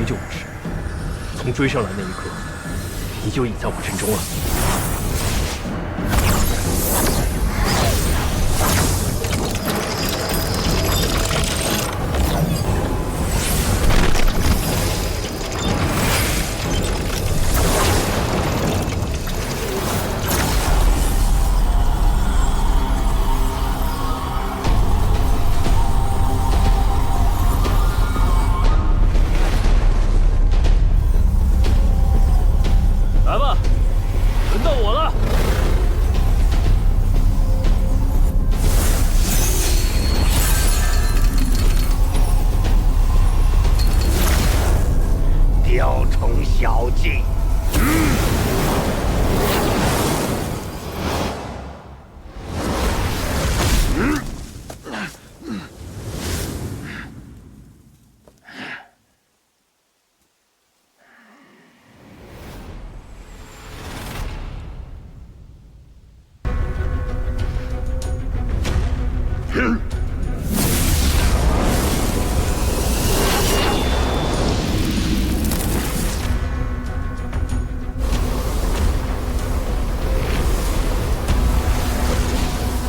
救我时，从追上来那一刻，你就已在我阵中了。来吧，轮到我了。雕虫小技。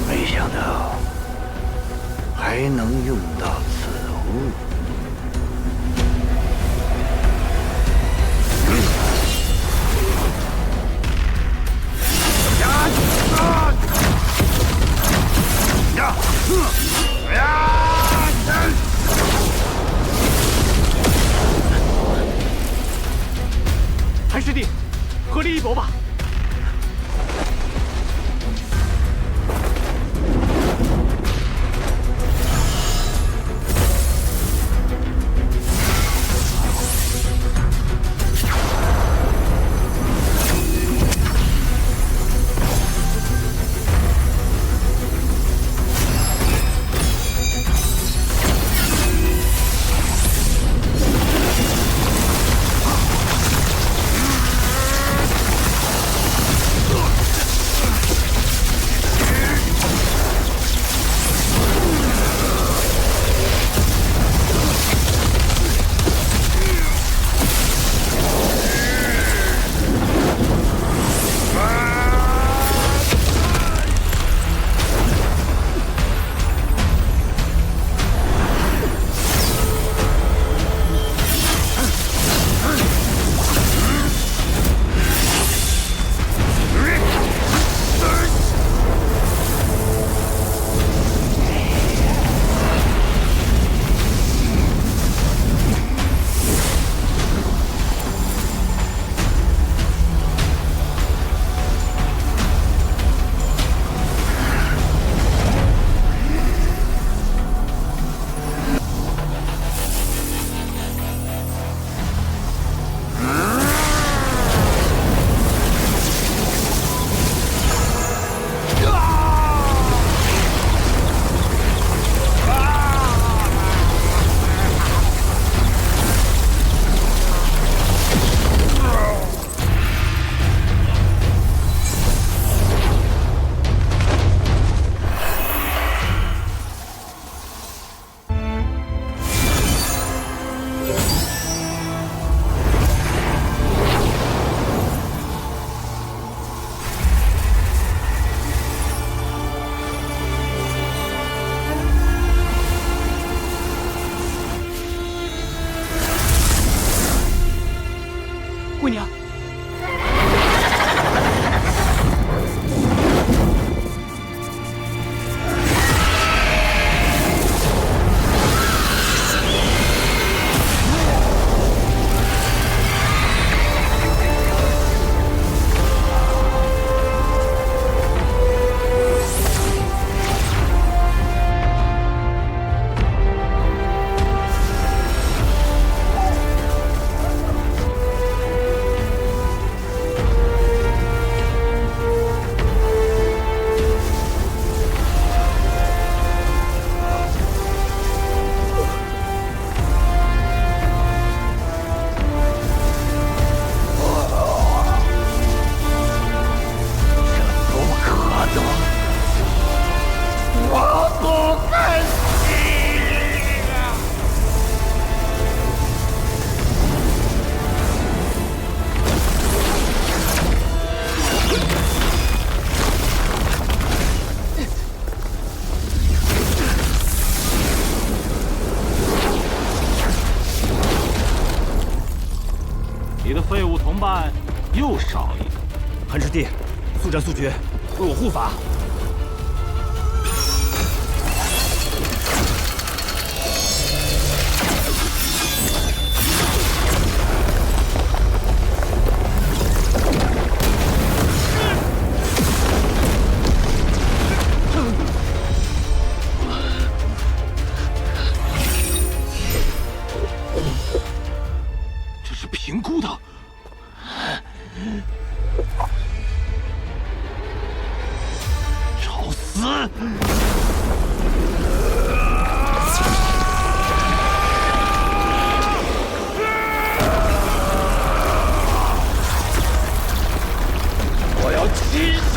没想到还能用到此物。韩师弟，合力一搏吧！姑娘，你的废物同伴又少一个。韩师弟，速战速决，为我护法。这是评估的。找死！我要亲手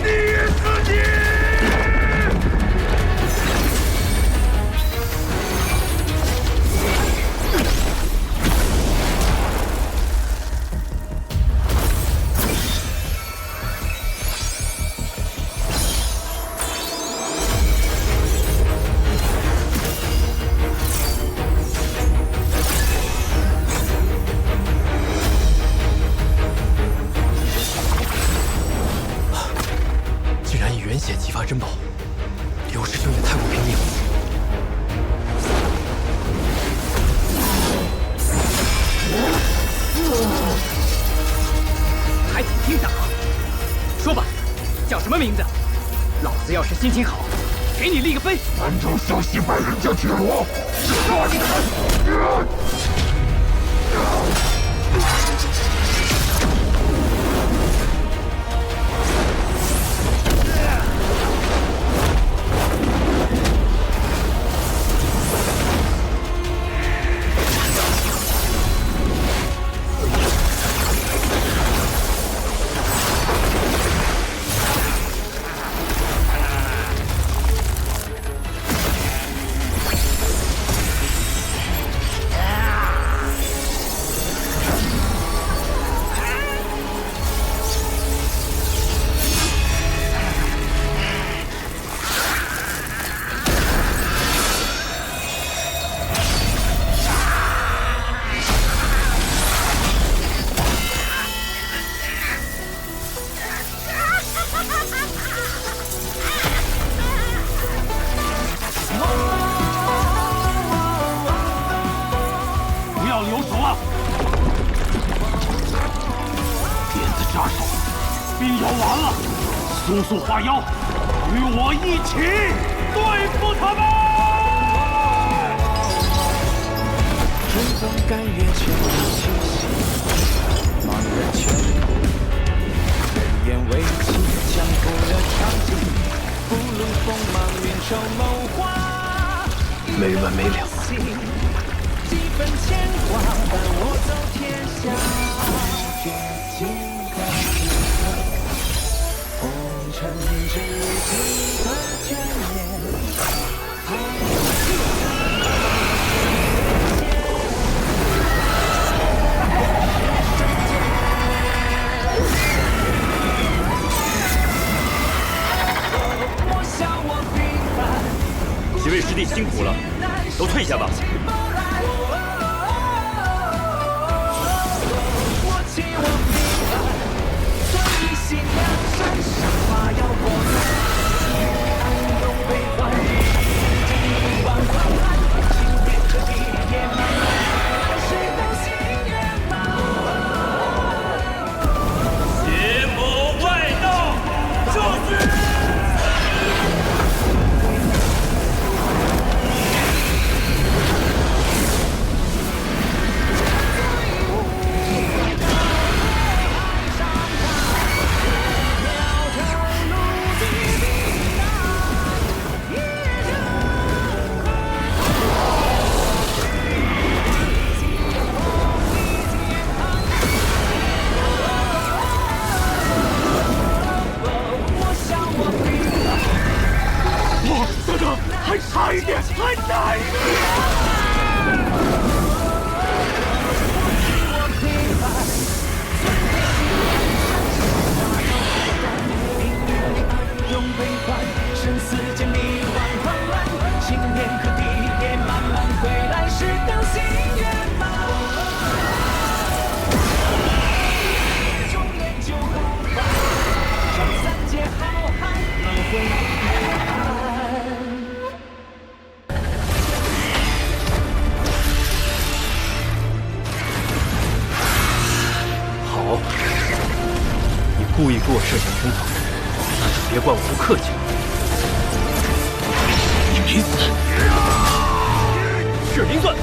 捏死你！竟然以原血激发珍宝，刘师兄也太过拼命了。还请听打，说吧，叫什么名字？老子要是心情好，给你立个碑。南州湘西百人将铁罗，杀你看！不要留手了！鞭子扎手，兵要完了，速速化妖，与我一起对付他们！春风干月千里气息，茫然全部，人言为妻，将不了长计，不露锋芒，运筹谋划，没完没了。几分牵挂，伴我走天下。绝境的时刻，红尘至今的眷恋。几位师弟辛苦了，都退下吧。邪魔外道，就是故意给我设下圈套，那就别怪我不客气了。你没死，是灵钻。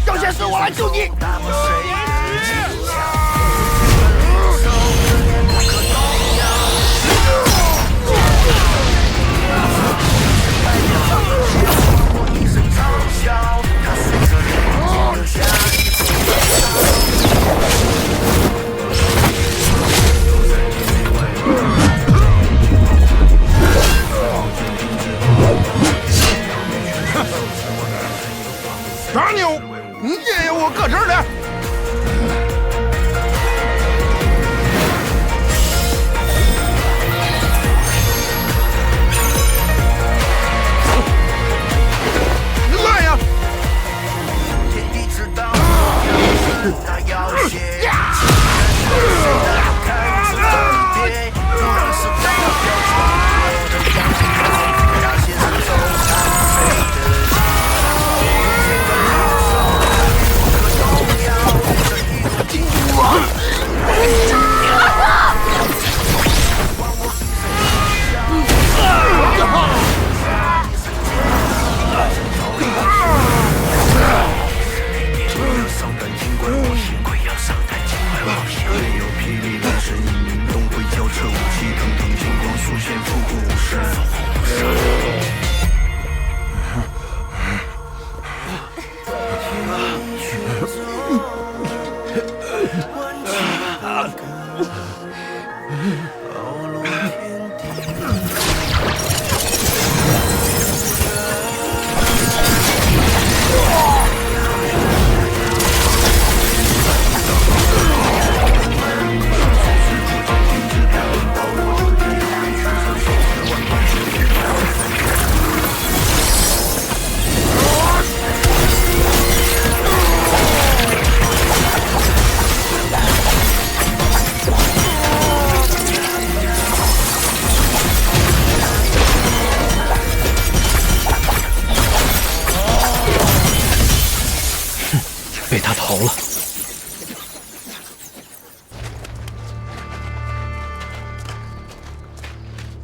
要先是我来救你。大牛，你爷爷我搁这儿呢。来呀！被他逃了。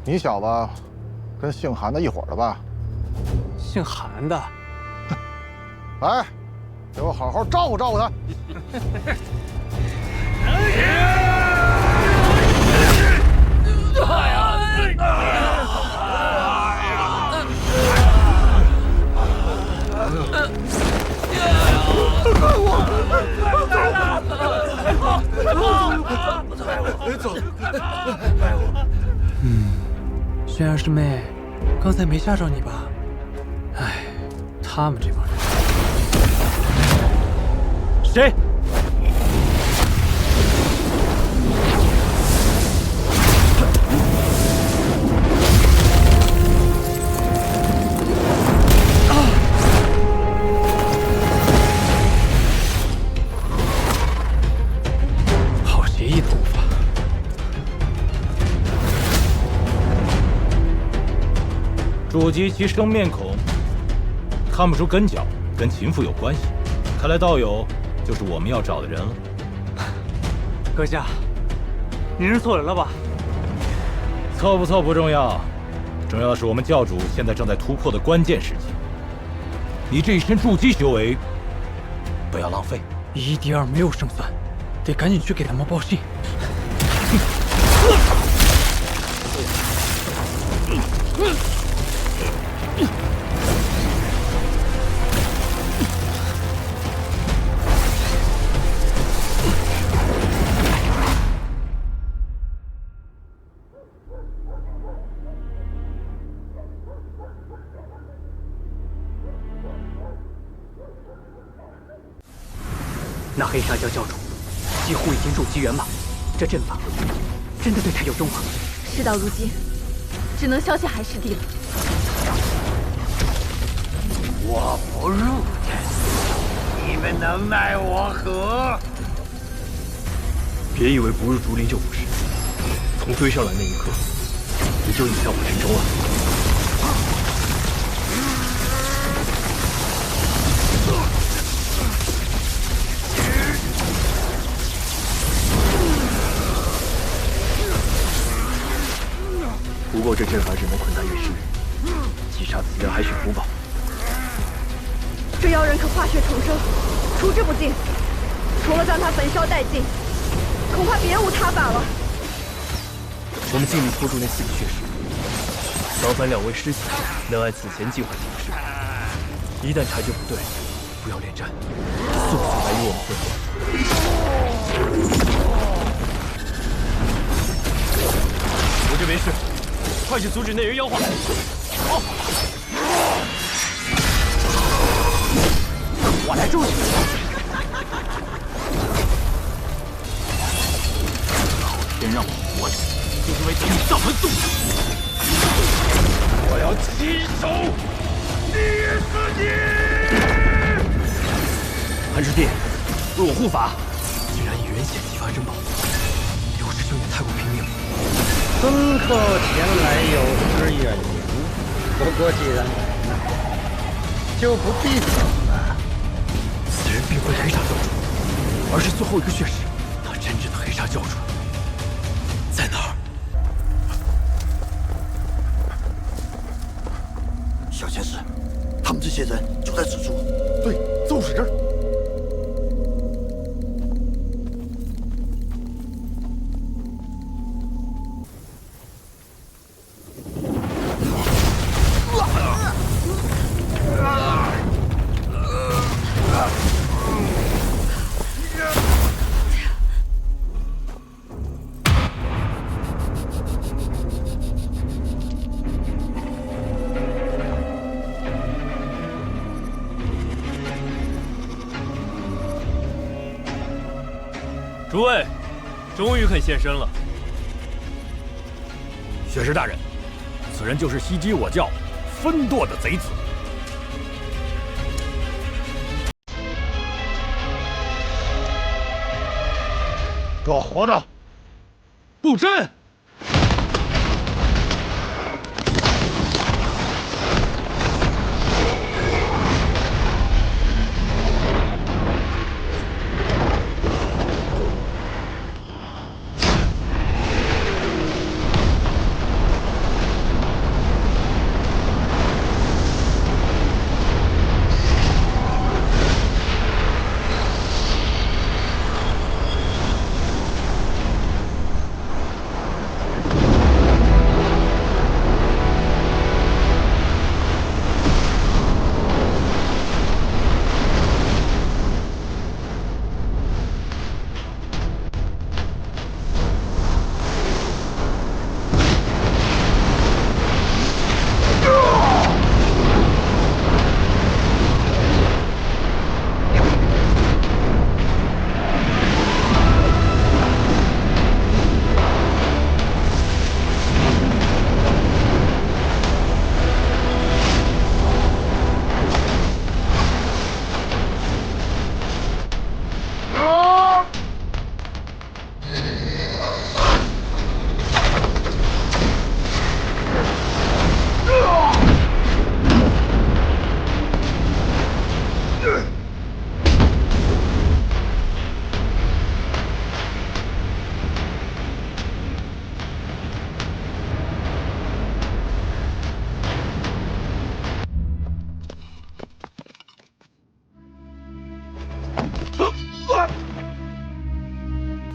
你小子跟姓韩的一伙的吧？姓韩的，来，给我好好照顾照顾他。轩儿师妹，刚才没吓着你吧？哎，他们这帮人。谁？好邪异的武法。筑基期生面孔，看不出根脚，跟秦府有关系。看来道友就是我们要找的人了。阁下，您认错人了吧？错不错不重要，重要的是我们教主现在正在突破的关键时期。你这一身筑基修为，不要浪费。1敌2没有胜算，得赶紧去给他们报信。那黑沙教教主几乎已经筑基圆满，这阵法真的对他有用吗？事到如今，只能消下海师弟了。我不入阵，你们能奈我何？别以为不入竹林就不是，从追上来那一刻，你就已在我阵中了。 不过这阵法只能捆他1世，击杀此人还需补宝。这妖人可化血重生，除之不尽。除了将他焚烧殆尽，恐怕别无他法了。我们尽力拖住那4个血尸，劳烦2位师姐能按此前计划行事。一旦察觉不对，不要恋战，速速来与我们会合。我这没事。 快去阻止那人妖化！好，我来助你。老天让我活着，就是为替造门送死。我要亲手捏死你！韩师弟，为我护法！竟然以人血激发珍宝，刘师兄也太过拼命了。 孙客前来有失远迎，不过既然来了，就不必走了。此人并非黑沙教主，而是最后一个血尸。那真正的黑沙教主在哪儿？小仙师，他们这些人就在此处。对，就是这儿。 诸位，终于肯现身了。血尸大人，此人就是袭击我教、分舵的贼子。抓活的！布阵！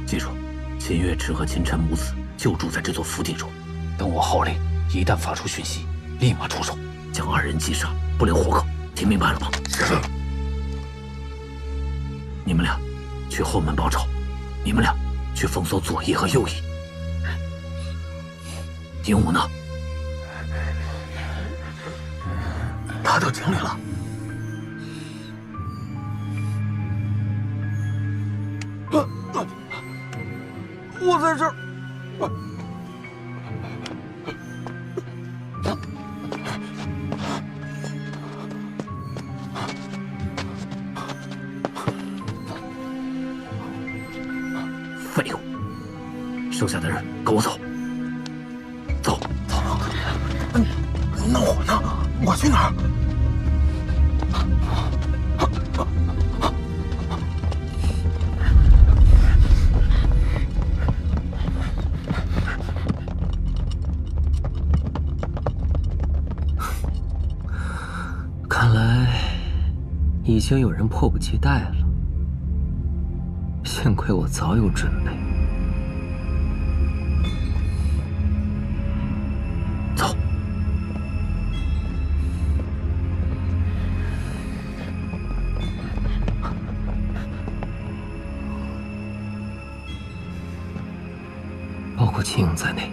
记住，秦月池和秦琛母子就住在这座府邸中。等我号令，一旦发出讯息，立马出手，将2人击杀，不留活口。听明白了吗？是。你们俩去后门报仇，你们俩去封锁左翼和右翼。鹦鹉呢？他到井里了。我在这儿。废物！剩下的人跟我走。走。那我呢？我去哪儿？看来已经有人迫不及待了。幸亏我早有准备。走。包括秦影在内，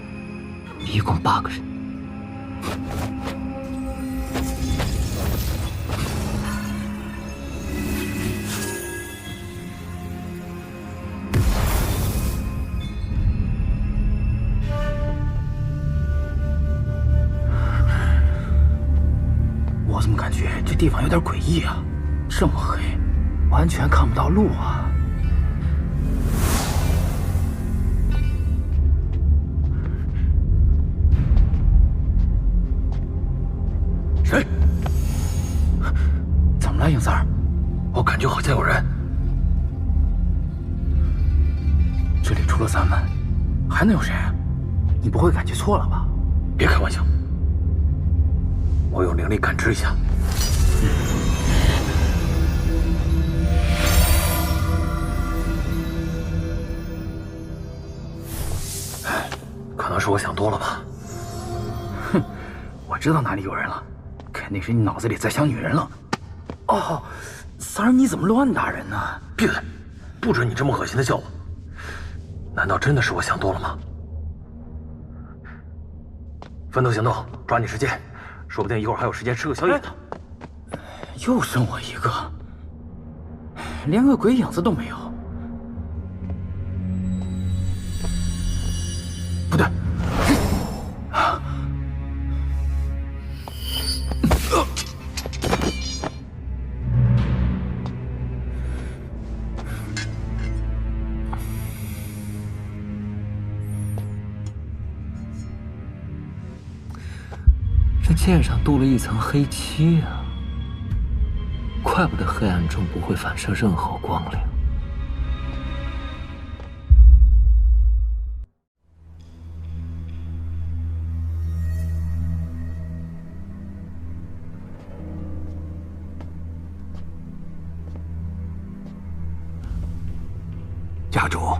一共8个人。我怎么感觉这地方有点诡异啊？这么黑，完全看不到路啊！谁？怎么了，影三儿？我感觉好像有人。这里除了咱们，还能有谁？你不会感觉错了吧？别开玩笑。我用灵力感知一下。可能是我想多了吧。哼，我知道哪里有人了，肯定是你脑子里在想女人了。哦，三儿，你怎么乱打人呢？闭嘴！不准你这么恶心的叫我。难道真的是我想多了吗？分头行动，抓紧时间。说不定一会儿还有时间吃个宵夜呢。又剩我一个，连个鬼影子都没有。不对，这剑上镀了一层黑漆啊，怪不得黑暗中不会反射任何光亮。家主，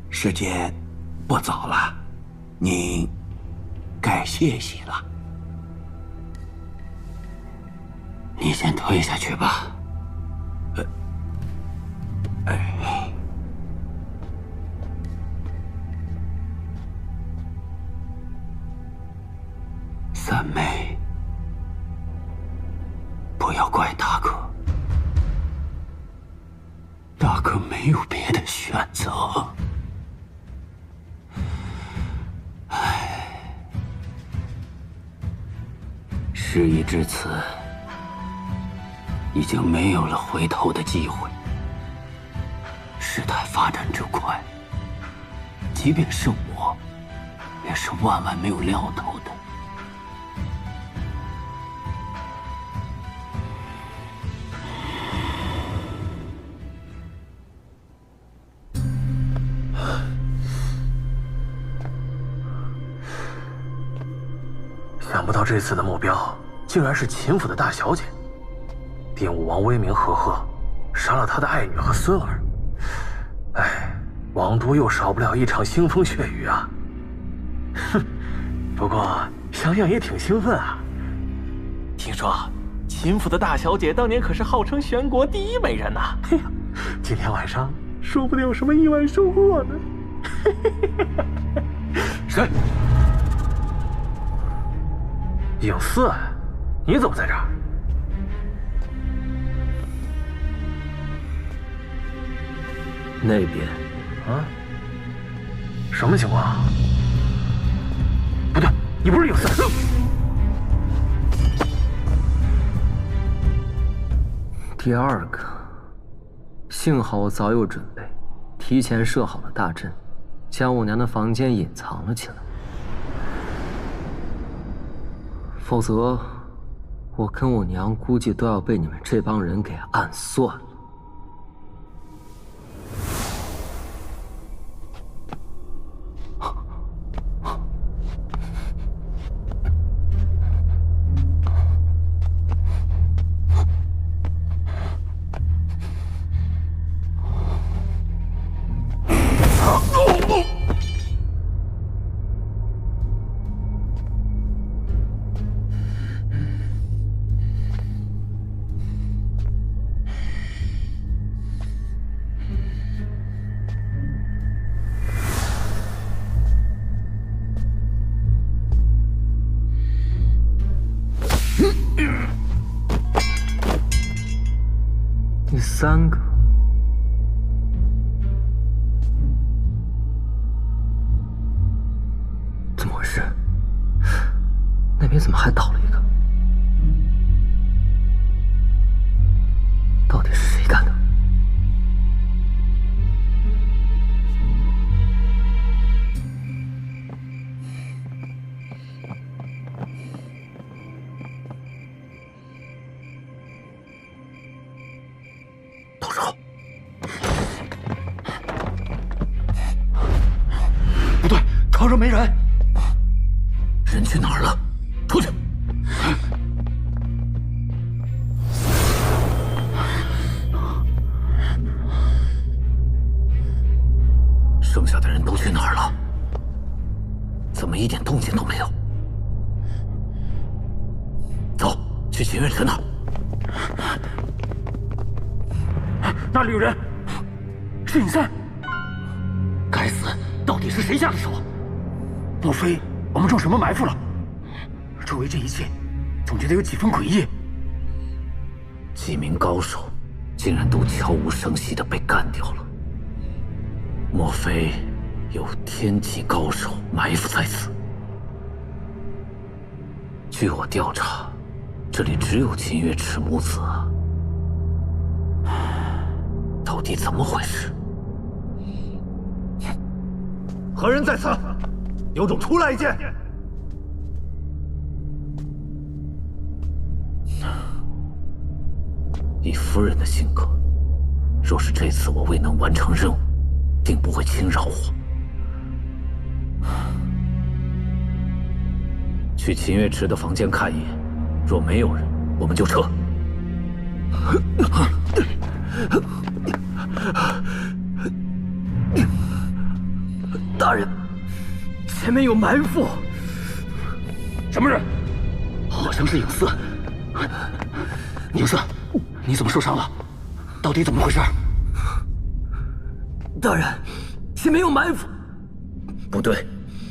时间不早了，您该歇息了。你先退下去吧。三妹，不要怪大哥，大哥没有别的选择。事已至此，已经没有了回头的机会。事态发展之快，即便是我，也是万万没有料到的。想不到这次的目标竟然是秦府的大小姐。定武王威名赫赫，杀了他的爱女和孙儿。哎，王都又少不了一场腥风血雨啊！哼，不过想想也挺兴奋啊。听说秦府的大小姐当年可是号称全国第1美人呐！嘿呀，今天晚上说不定有什么意外收获呢。谁？影四，你怎么在这儿？那边，啊，什么情况？不对，你不是影子。第二个，幸好我早有准备，提前设好了大阵，将我娘的房间隐藏了起来。否则，我跟我娘估计都要被你们这帮人给暗算了。第三个，怎么回事？那边怎么还倒了一个？到底是谁干的？动手！不对，床上没人。人去哪儿了？出去！剩下的人都去哪儿了？怎么一点动静都没有？走，去秦月池那儿。那里有人，是尹三。该死，到底是谁下的手？莫非我们中什么埋伏了？周围这一切，总觉得有几分诡异。几名高手，竟然都悄无声息地被干掉了。莫非有天级高手埋伏在此？据我调查，这里只有秦月池母子啊。到底怎么回事？何人在此？有种出来一见！以夫人的性格，若是这次我未能完成任务，定不会轻饶我。去秦月池的房间看一眼，若没有人，我们就撤。大人，前面有埋伏。什么人？好像是影四。影四，你怎么受伤了？到底怎么回事？大人，前面有埋伏。不对，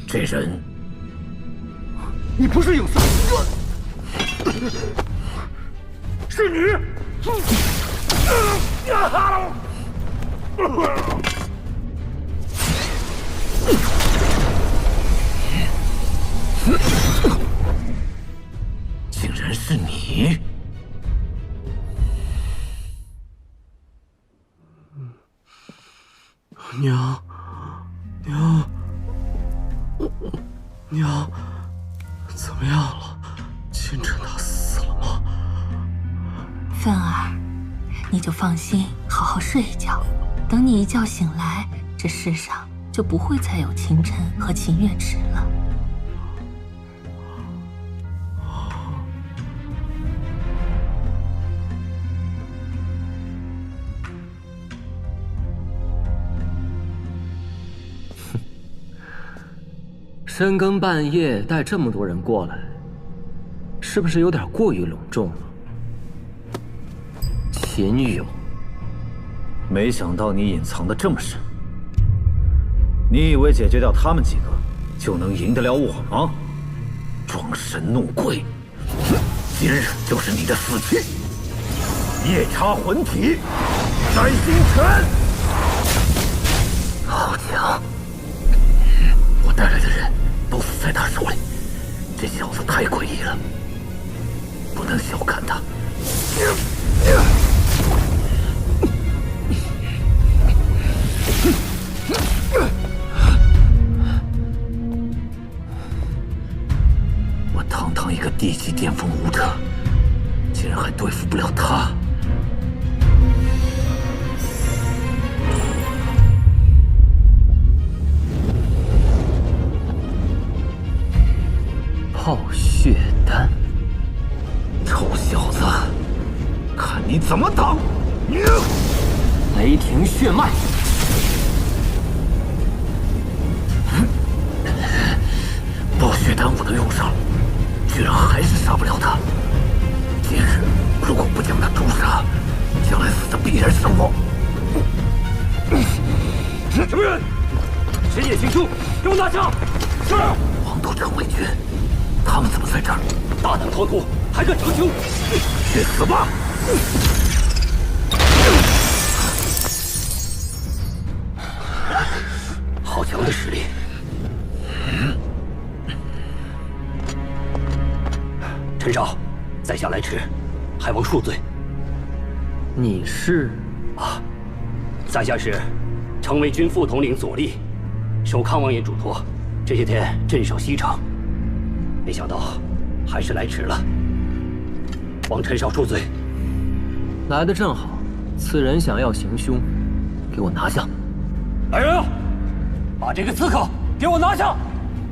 这人……你不是影四，是你！竟然是你！娘，娘，怎么样了？秦晨他死了吗？芬儿，你就放心，好好睡一觉。等你一觉醒来，这世上就不会再有秦晨和秦月池了。深更半夜带这么多人过来，是不是有点过于隆重了？秦勇，没想到你隐藏的这么深。你以为解决掉他们几个，就能赢得了我吗？装神弄鬼！今日就是你的死期！夜叉魂体，摘星拳！好强！我带来的人都死在他手里，这小子太诡异了，不能小看他。我堂堂一个地级巅峰武者，竟然还对付不了他。泡血丹，臭小子，看你怎么挡！雷霆血脉，暴血丹我都用上了，居然还是杀不了他。今日如果不将他诛杀，将来死的必然是我。什么人？深夜行凶，给我拿下！是。王都城卫军，他们怎么在这儿？大胆逃脱，还敢逞凶？去死吧！好强的实力！陈少，在下来迟，还望恕罪。你是？啊，在下是城卫军副统领左立，受康王爷嘱托，这些天镇守西城，没想到还是来迟了，望陈少恕罪。来得正好，此人想要行凶，给我拿下！来人啊，把这个刺客给我拿下，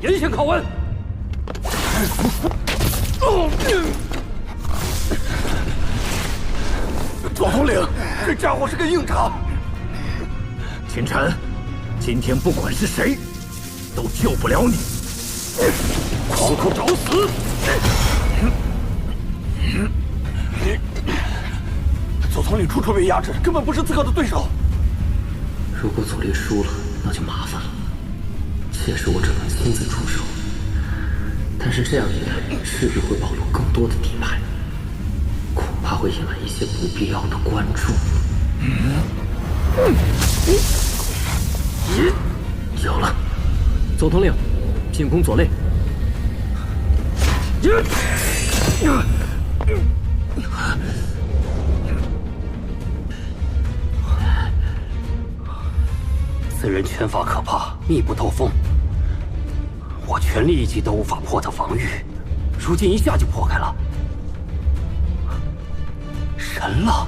严刑拷问。左统领，这家伙是个硬茬。秦晨，今天不管是谁，都救不了你。狂寇找死！左统领处处被压制，根本不是刺客的对手。如果左立输了，那就麻烦了。届时我只能亲自出手，但是这样一来，势必会暴露更多的底牌，恐怕会引来一些不必要的关注。有了，左统领，进攻左肋。此人拳法可怕，密不透风，我全力一击都无法破他防御，如今一下就破开了，神了！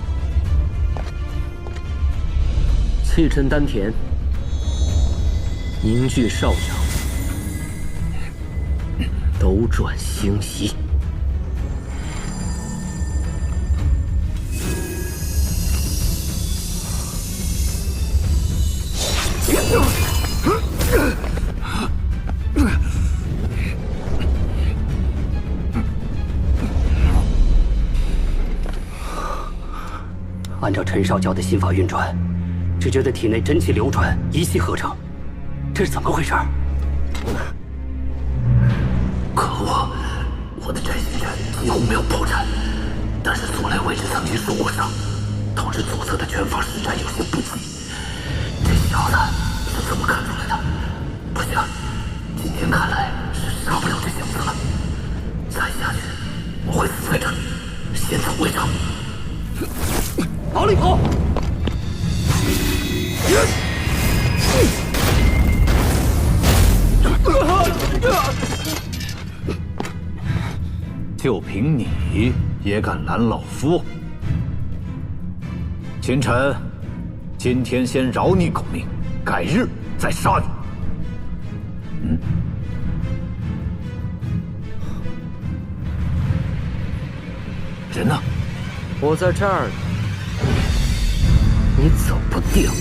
气沉丹田，凝聚少阳，斗转星移。按照陈少教的心法运转，只觉得体内真气流转，一气呵成，这是怎么回事？可恶！我的摘心拳几乎没有破绽，但是左肋位置曾经受过伤，导致左侧的拳法施展有些不济。这小子是怎么看出来的？不行，今天看来是杀不了这小子了。再下去，我会死在这儿。先走为上。往里跑！就凭你也敢拦老夫？秦晨，今天先饶你狗命，改日再杀你。人呢？我在这儿，你走不掉。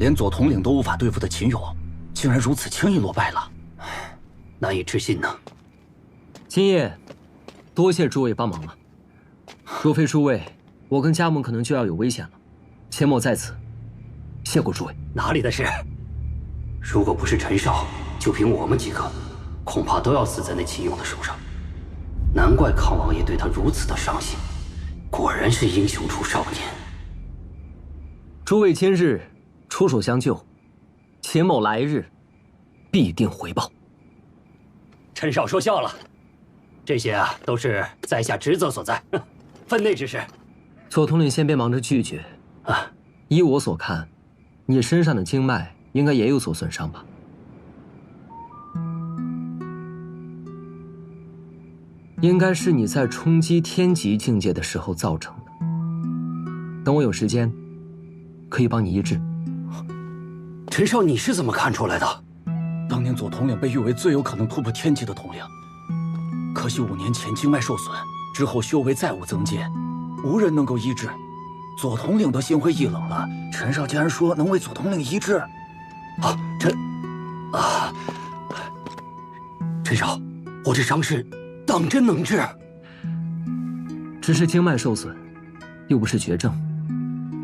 连左统领都无法对付的秦勇，竟然如此轻易落败了，难以置信呢。今夜，多谢诸位帮忙了。若非诸位，我跟家母可能就要有危险了。钱某在此，谢过诸位。哪里的事？如果不是陈少，就凭我们几个，恐怕都要死在那秦勇的手上。难怪康王爷对他如此的上心，果然是英雄出少年。诸位今日出手相救，钱某来日必定回报。陈少说笑了，这些啊都是在下职责所在，分内之事。左统领先别忙着拒绝啊！依我所看，你身上的经脉应该也有所损伤吧？应该是你在冲击天级境界的时候造成的。等我有时间，可以帮你医治。陈少，你是怎么看出来的？当年左统领被誉为最有可能突破天级的统领，可惜5年前经脉受损，之后修为再无增进，无人能够医治。左统领都心灰意冷了，陈少竟然说能为左统领医治。陈少，我这伤势当真能治？只是经脉受损，又不是绝症，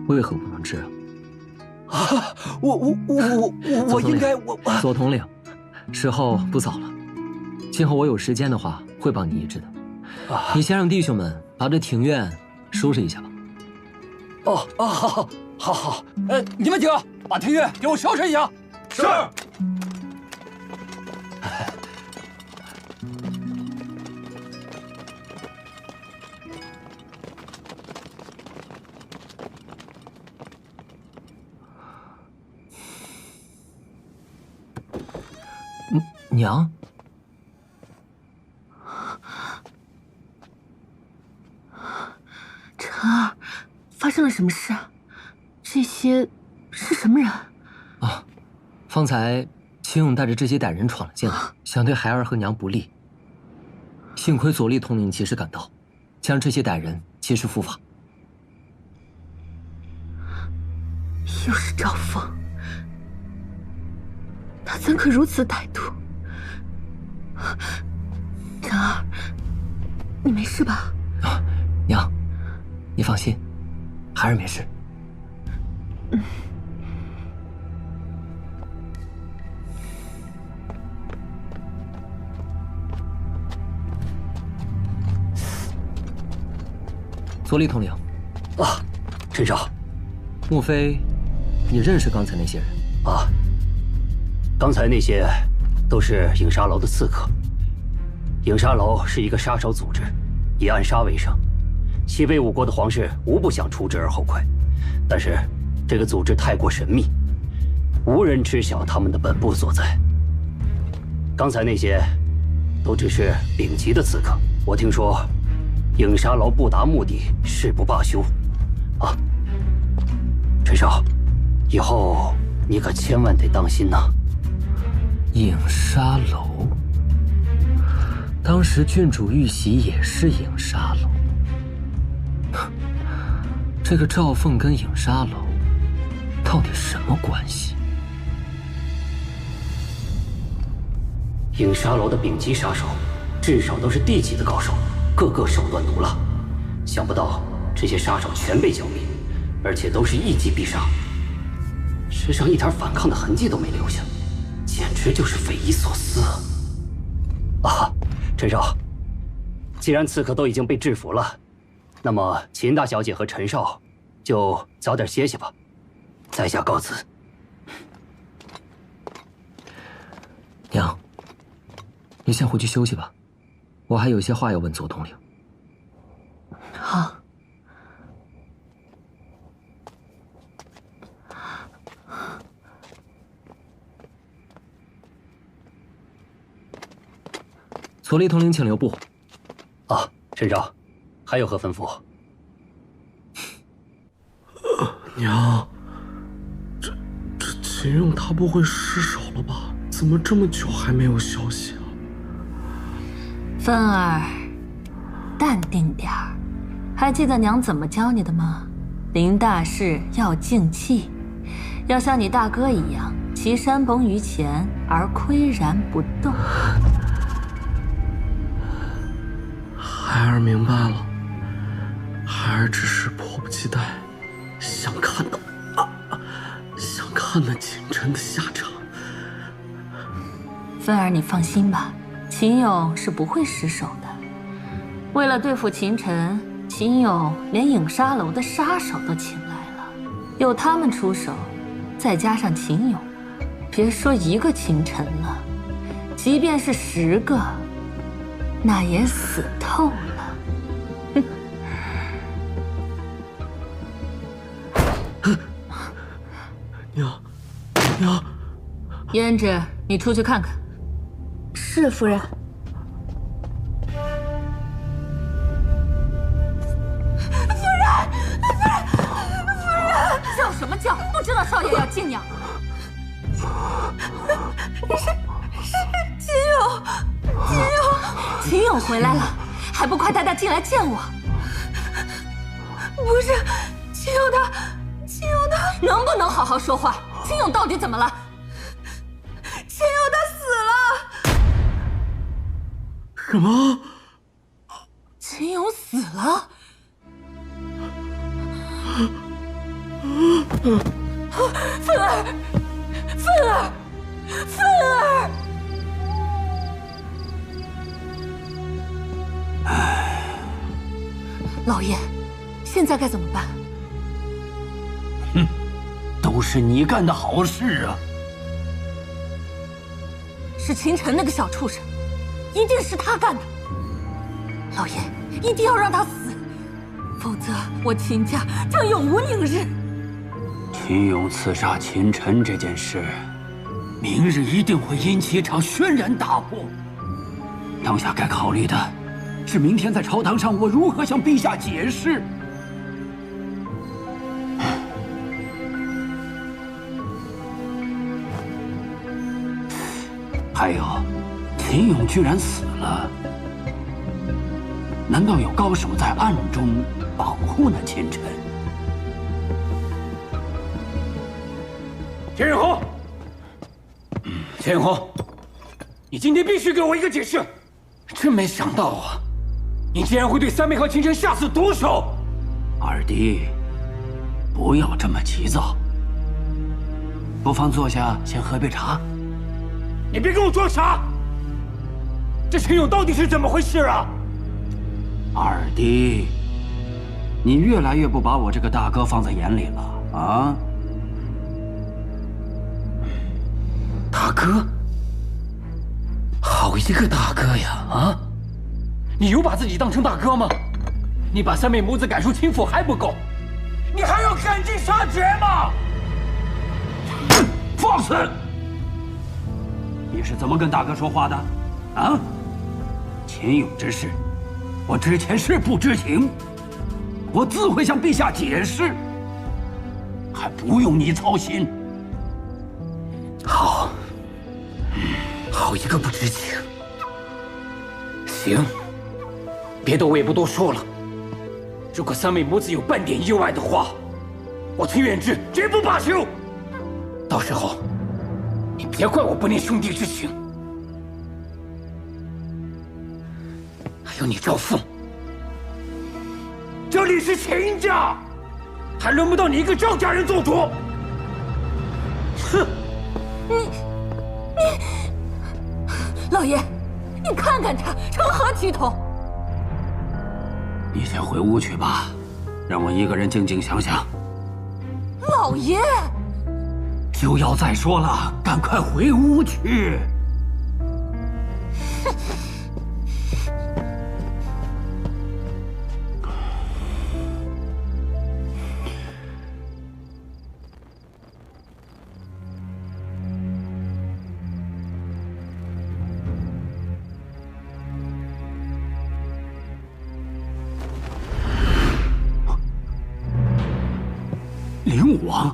为何不能治啊？我应该左统领，时候不早了，今后我有时间的话会帮你医治的。你先让弟兄们把这庭院收拾一下吧。好，你们几个把庭院给我收拾一下。是。娘，陈儿，发生了什么事？这些是什么人？啊，方才秦勇带着这些歹人闯了进来，想对孩儿和娘不利。幸亏左立统领及时赶到，将这些歹人及时伏法。又是赵凤，他怎可如此歹毒？陈儿，你没事吧？娘，你放心，孩儿没事。左立统领，陈少，莫非你认识刚才那些人？刚才那些都是影沙楼的刺客。影沙楼是一个杀手组织，以暗杀为生。西北5国的皇室无不想除之而后快，但是这个组织太过神秘，无人知晓他们的本部所在。刚才那些都只是丙级的刺客。我听说影沙楼不达目的誓不罢休。陈少，以后你可千万得当心呐。影沙楼，当时郡主玉玺也是影沙楼。这个赵凤跟影沙楼到底什么关系？影沙楼的丙级杀手，至少都是地级的高手，个个手段毒辣。想不到这些杀手全被剿灭，而且都是一击必杀，身上一点反抗的痕迹都没留下，简直就是匪夷所思。陈少，既然刺客都已经被制服了，那么秦大小姐和陈少就早点歇歇吧。在下告辞。娘，你先回去休息吧，我还有些话要问左统领。好。左立统领，请留步。陈少，还有何吩咐？娘，这秦勇他不会失手了吧？怎么这么久还没有消息啊？芬儿，淡定点儿。还记得娘怎么教你的吗？临大事要静气，要像你大哥一样，岐山崩于前而岿然不动。孩儿明白了，孩儿只是迫不及待，想看那秦晨的下场。芬儿，你放心吧，秦勇是不会失手的。为了对付秦晨，秦勇连影沙楼的杀手都请来了，有他们出手，再加上秦勇，别说1个秦晨了，即便是10个，那也死透了。娘，胭脂，你出去看看。是夫人。叫什么叫？不知道少爷要敬仰？是秦勇回来了，还不快带他进来见我？不是，秦勇他，能不能好好说话？秦勇到底怎么了？秦勇他死了。什么？秦勇死了？芬儿！老爷，现在该怎么办？都是你干的好事啊！是秦晨那个小畜生，一定是他干的。老爷，一定要让他死，否则我秦家将永无宁日。秦勇刺杀秦晨这件事，明日一定会引起一场轩然大波。当下该考虑的是，明天在朝堂上我如何向陛下解释。还有，秦勇居然死了，难道有高手在暗中保护那秦晨？田远红，田远红，你今天必须给我一个解释！真没想到啊，你竟然会对三妹和秦晨下此毒手！二弟，不要这么急躁，不妨坐下，先喝杯茶。你别跟我装傻！这秦勇到底是怎么回事啊？二弟，你越来越不把我这个大哥放在眼里了啊！大哥，好一个大哥呀！啊，你有把自己当成大哥吗？你把三妹母子赶出秦府还不够，你还要赶尽杀绝吗？放肆！你是怎么跟大哥说话的？啊？秦勇之事，我之前是不知情，我自会向陛下解释，还不用你操心。好一个不知情！行，别的我也不多说了。如果三妹母子有半点意外的话，我秦远志绝不罢休。到时候，你别怪我不念兄弟之情。还有你赵凤，这里是秦家，还轮不到你一个赵家人做主。哼！老爷，你看看他成何体统！你先回屋去吧，让我一个人静静想想。老爷，就要再说了，赶快回屋去。灵武王，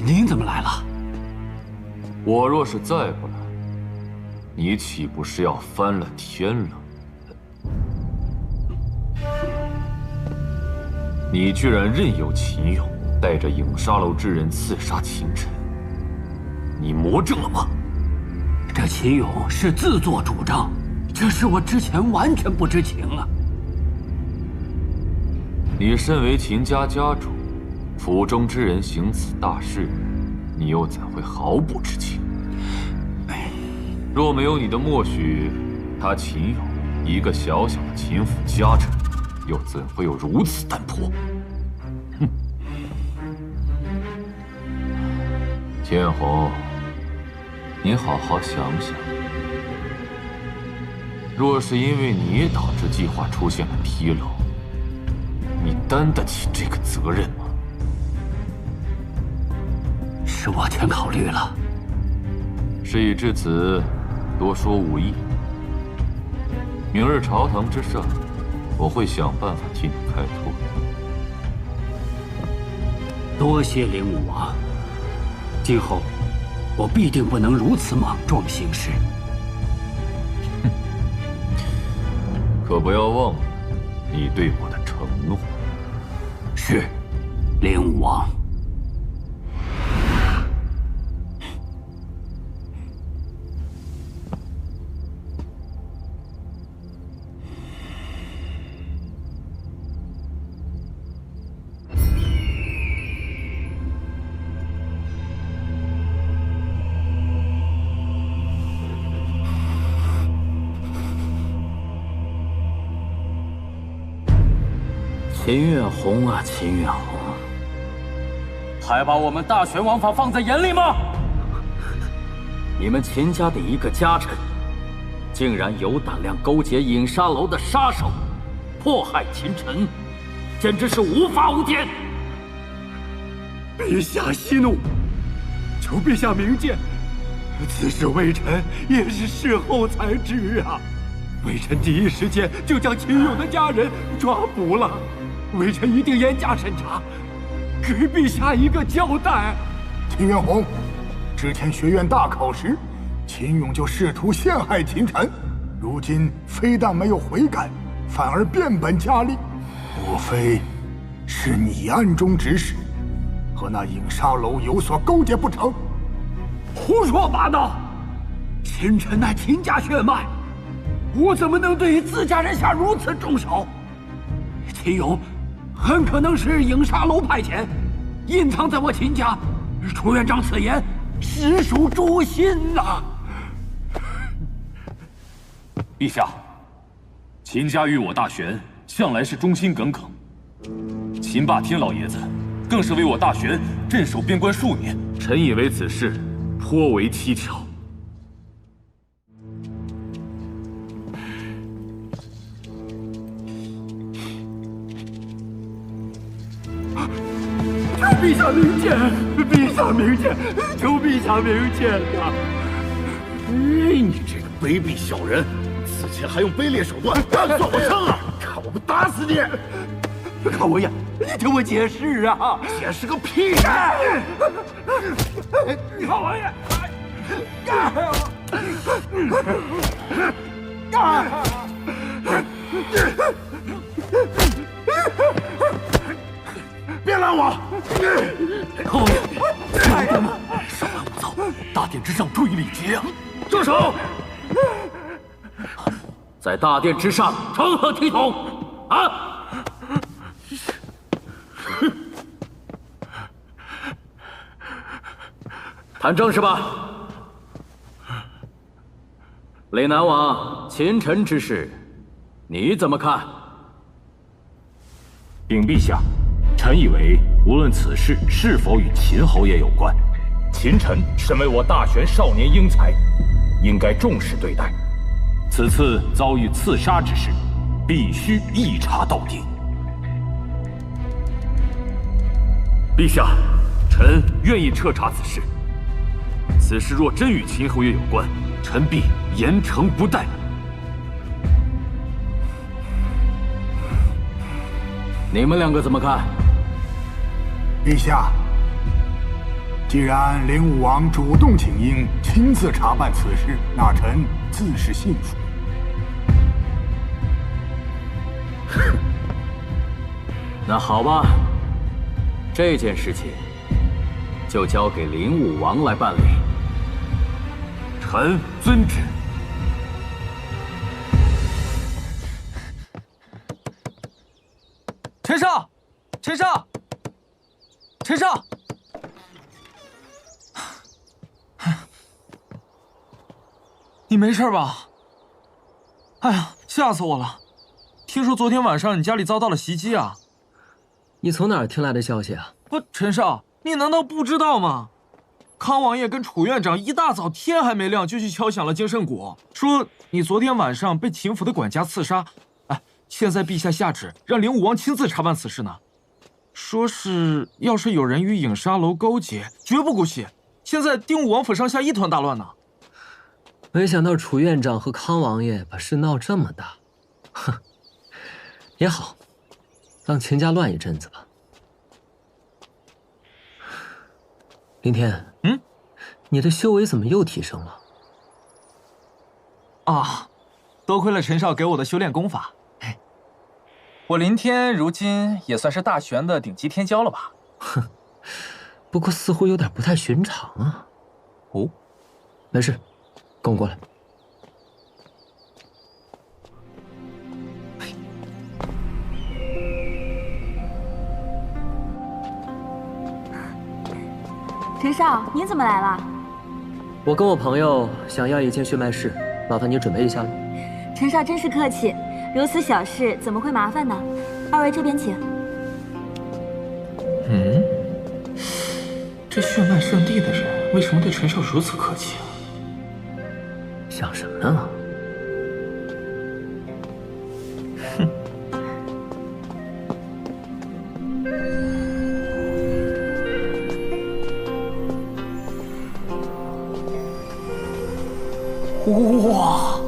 您怎么来了？我若是再不来，你岂不是要翻了天了？你居然任由秦勇带着影沙楼之人刺杀秦晨，你魔怔了吗？这秦勇是自作主张，这是我之前完全不知情啊。你身为秦家家主，府中之人行此大事，你又怎会毫不知情？若没有你的默许，他秦勇一个小小的秦府家臣，又怎会有如此胆魄？哼！千红，你好好想想，若是因为你导致计划出现了纰漏，你担得起这个责任吗？是我全考虑了。事已至此，多说无益。明日朝堂之上，我会想办法替你开脱。多谢灵武王，今后我必定不能如此莽撞行事。可不要忘了你对我的承诺。是，灵武王。秦月红啊，秦月红，还把我们大玄王法放在眼里吗？你们秦家的一个家臣，竟然有胆量勾结影沙楼的杀手，迫害秦晨，简直是无法无天！陛下息怒，求陛下明鉴，此事微臣也是事后才知啊。微臣第一时间就将秦勇的家人抓捕了。微臣一定严加审查，给陛下一个交代。秦元宏，之前学院大考时，秦勇就试图陷害秦晨，如今非但没有悔改，反而变本加厉，莫非是你暗中指使，和那影沙楼有所勾结不成？胡说八道！秦晨乃秦家血脉，我怎么能对于自家人下如此重手？秦勇很可能是影沙楼派遣，隐藏在我秦家。楚院长此言实属诛心呐！陛下，秦家与我大玄向来是忠心耿耿，秦霸天老爷子更是为我大玄镇守边关数年，臣以为此事颇为蹊跷。陛下明鉴，陛下明鉴，求陛下明鉴啊！你这个卑鄙小人，此前还用卑劣手段暗算我称啊！看我不打死你！高王爷，你听我解释啊！解释个屁！高王爷，别拦我！高王爷，慢着嘛，稍安勿躁，大殿之上注意礼节啊！住手！在大殿之上成何体统？啊！谈正事吧。岭南王秦晨之事，你怎么看？禀陛下，臣以为，无论此事是否与秦侯爷有关，秦晨身为我大玄少年英才，应该重视对待。此次遭遇刺杀之事，必须一查到底。陛下，臣愿意彻查此事。此事若真与秦侯爷有关，臣必严惩不贷。你们两个怎么看？陛下，既然灵武王主动请缨，亲自查办此事，那臣自是信服。那好吧，这件事情就交给灵武王来办理。臣遵旨。陈少，陈少，陈少！你没事吧？哎呀，吓死我了！听说昨天晚上你家里遭到了袭击啊？你从哪儿听来的消息啊？不，陈少，你难道不知道吗？康王爷跟楚院长一大早天还没亮就去敲响了京圣谷，说你昨天晚上被秦府的管家刺杀。哎，现在陛下下旨让灵武王亲自查办此事呢，说是要是有人与影沙楼勾结，绝不姑息。现在丁武王府上下一团大乱呢。没想到楚院长和康王爷把事闹这么大，哼，也好，让秦家乱一阵子吧。林天，你的修为怎么又提升了？啊，多亏了陈少给我的修炼功法。我林天如今也算是大玄的顶级天骄了吧？哼，不过似乎有点不太寻常啊。哦，没事，跟我过来。陈少，你怎么来了？我跟我朋友想要一间血脉室，麻烦你准备一下了。陈少真是客气，如此小事怎么会麻烦呢？二位这边请。这血脉圣地的人为什么对陈少如此客气啊？想什么呢？哼。哇！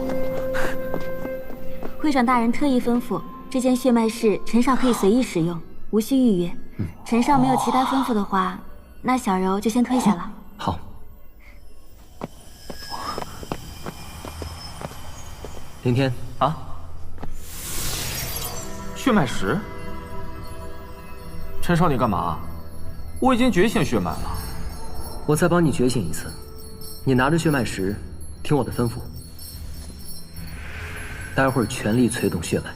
会长大人特意吩咐，这间血脉室陈少可以随意使用，无需预约。陈少没有其他吩咐的话，那小柔就先退下了。好。林天啊，血脉石？陈少，你干嘛？我已经觉醒血脉了。我再帮你觉醒一次，你拿着血脉石。听我的吩咐，待会儿全力催动血脉。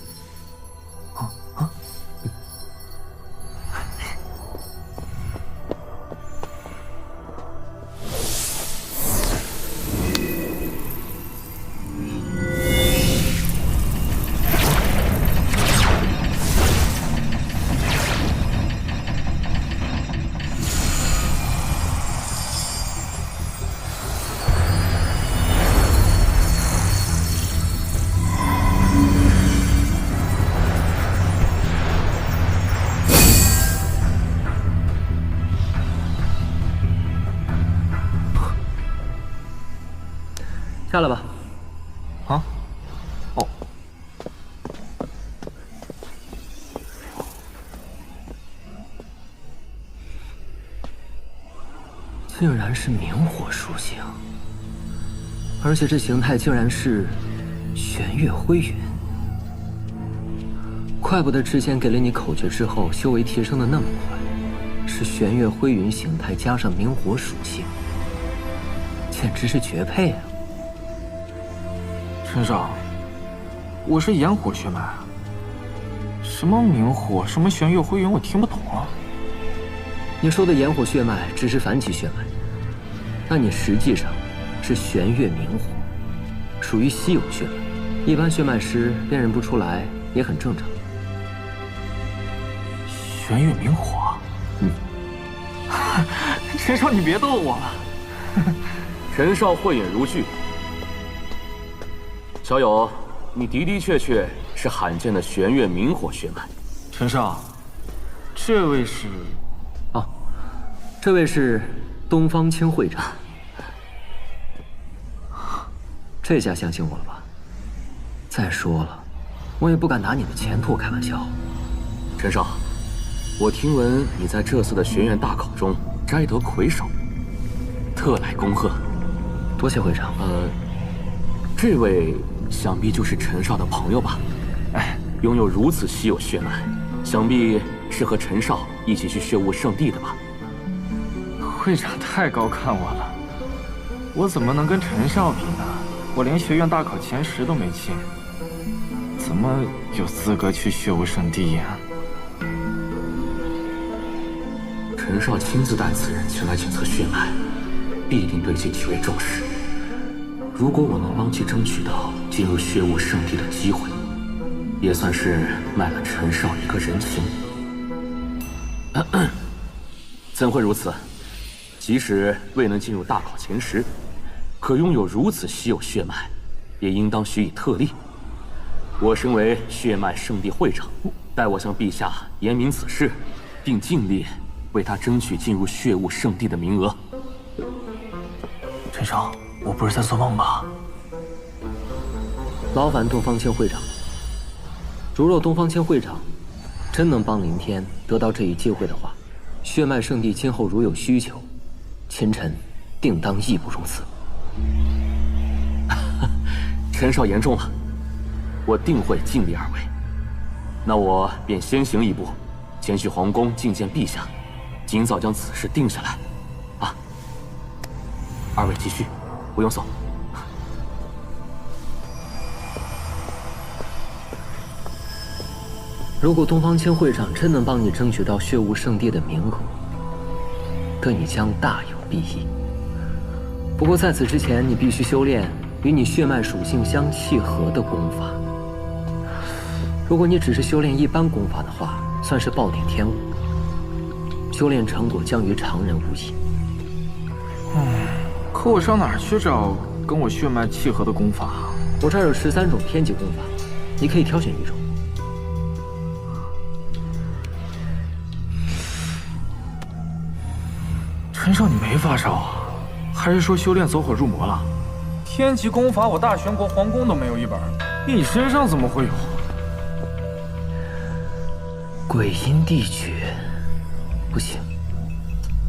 下来吧。啊？哦。竟然是明火属性，而且这形态竟然是玄月辉云。怪不得之前给了你口诀之后，修为提升的那么快，是玄月辉云形态加上明火属性，简直是绝配啊！陈少，我是炎火血脉，什么明火，什么玄月辉云，我听不懂啊。你说的炎火血脉只是凡级血脉，但你实际上是玄月明火，属于稀有血脉，一般血脉师辨认不出来也很正常。玄月明火？陈少，你别逗我了。陈少慧眼如炬。小友，你的确是罕见的玄月明火血脉。陈少，这位是？哦，这位是东方青会长。这下相信我了吧？再说了，我也不敢拿你的前途开玩笑。陈少，我听闻你在这次的学院大考中摘得魁首，特来恭贺。多谢会长。这位想必就是陈少的朋友吧？哎，拥有如此稀有血脉，想必是和陈少一起去血雾圣地的吧？会长太高看我了，我怎么能跟陈少比呢？我连学院大考前10都没进，怎么有资格去血雾圣地呀？陈少亲自带此人前来检测血脉，必定对其极为重视。如果我能帮其争取到进入血雾圣地的机会，也算是卖了陈少一个人情。怎会如此？即使未能进入大考前10，可拥有如此稀有血脉，也应当许以特例。我身为血脉圣地会长，待我向陛下言明此事，并尽力为他争取进入血雾圣地的名额。陈少，我不是在做梦吧？劳烦东方千会长。如若东方千会长真能帮林天得到这一机会的话，血脉圣地今后如有需求，前臣定当义不容辞。陈少言重了，我定会尽力而为。那我便先行一步，前去皇宫觐见陛下，尽早将此事定下来。啊，二位继续，不用送。如果东方千会长真能帮你争取到血雾圣地的名额，对你将大有裨益。不过在此之前，你必须修炼与你血脉属性相契合的功法。如果你只是修炼一般功法的话，算是暴殄天物，修炼成果将与常人无异。可我上哪儿去找跟我血脉契合的功法？我这儿有13种天级功法，你可以挑选一种。陈少，你没发烧啊？还是说修炼走火入魔了？天级功法我大玄国皇宫都没有一本，你身上怎么会有？鬼阴地诀，不行，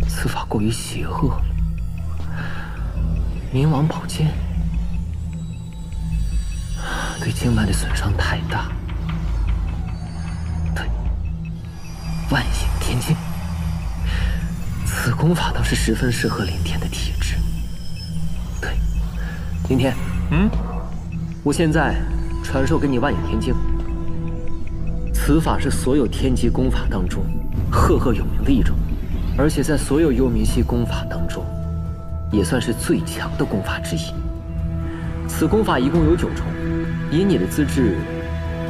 此法过于邪恶。冥王宝剑，对经脉的损伤太大。对，万影天经。此功法倒是十分适合林天的体质。对，林天，我现在传授给你万影天经。此法是所有天级功法当中赫赫有名的一种，而且在所有幽冥系功法当中，也算是最强的功法之一。此功法一共有9重，以你的资质，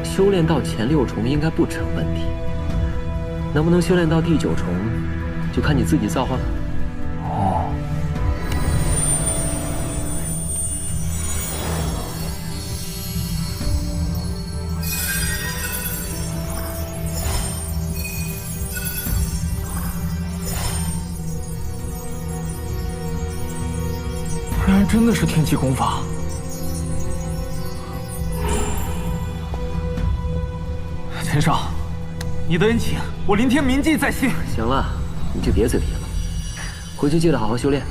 修炼到前6重应该不成问题。能不能修炼到第9重？就看你自己造化了。哦，原来真的是天级功法。陈少，你的恩情，我林天铭记在心。行了。你就别嘴皮了，回去记得好好修炼。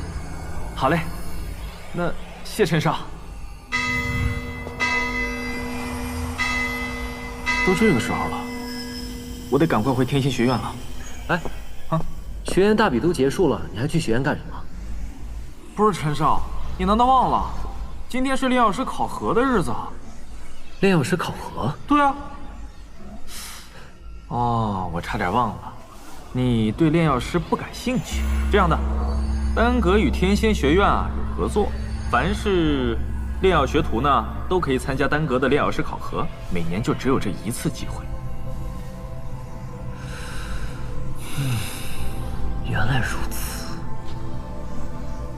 好嘞，那谢陈少。都这个时候了，我得赶快回天心学院了。哎，学院大比都结束了，你还去学院干什么？不是陈少，你难道忘了，今天是炼药师考核的日子？炼药师考核？对啊。哦，我差点忘了。你对炼药师不感兴趣？这样的，丹阁与天仙学院啊有合作，凡是炼药学徒呢都可以参加丹阁的炼药师考核，每年就只有这1次机会。原来如此。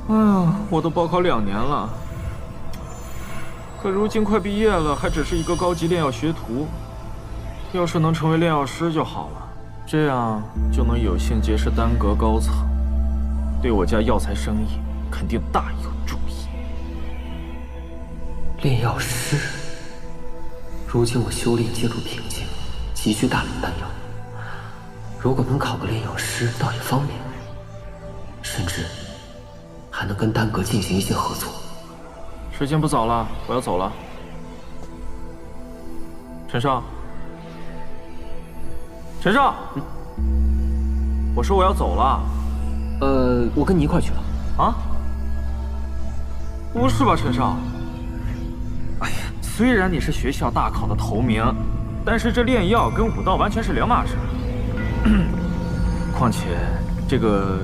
哎呀，我都报考2年了，可如今快毕业了，还只是一个高级炼药学徒。要是能成为炼药师就好了。这样就能有幸结识丹阁高层，对我家药材生意肯定大有助益。炼药师，如今我修炼进入瓶颈，急需大量丹药。如果能考个炼药师，倒也方便，甚至还能跟丹阁进行一些合作。时间不早了，我要走了。陈少。陈少，我说我要走了。我跟你一块去了。啊？不是吧，陈少？哎呀，虽然你是学校大考的头名，但是这炼药跟武道完全是两码事。况且，这个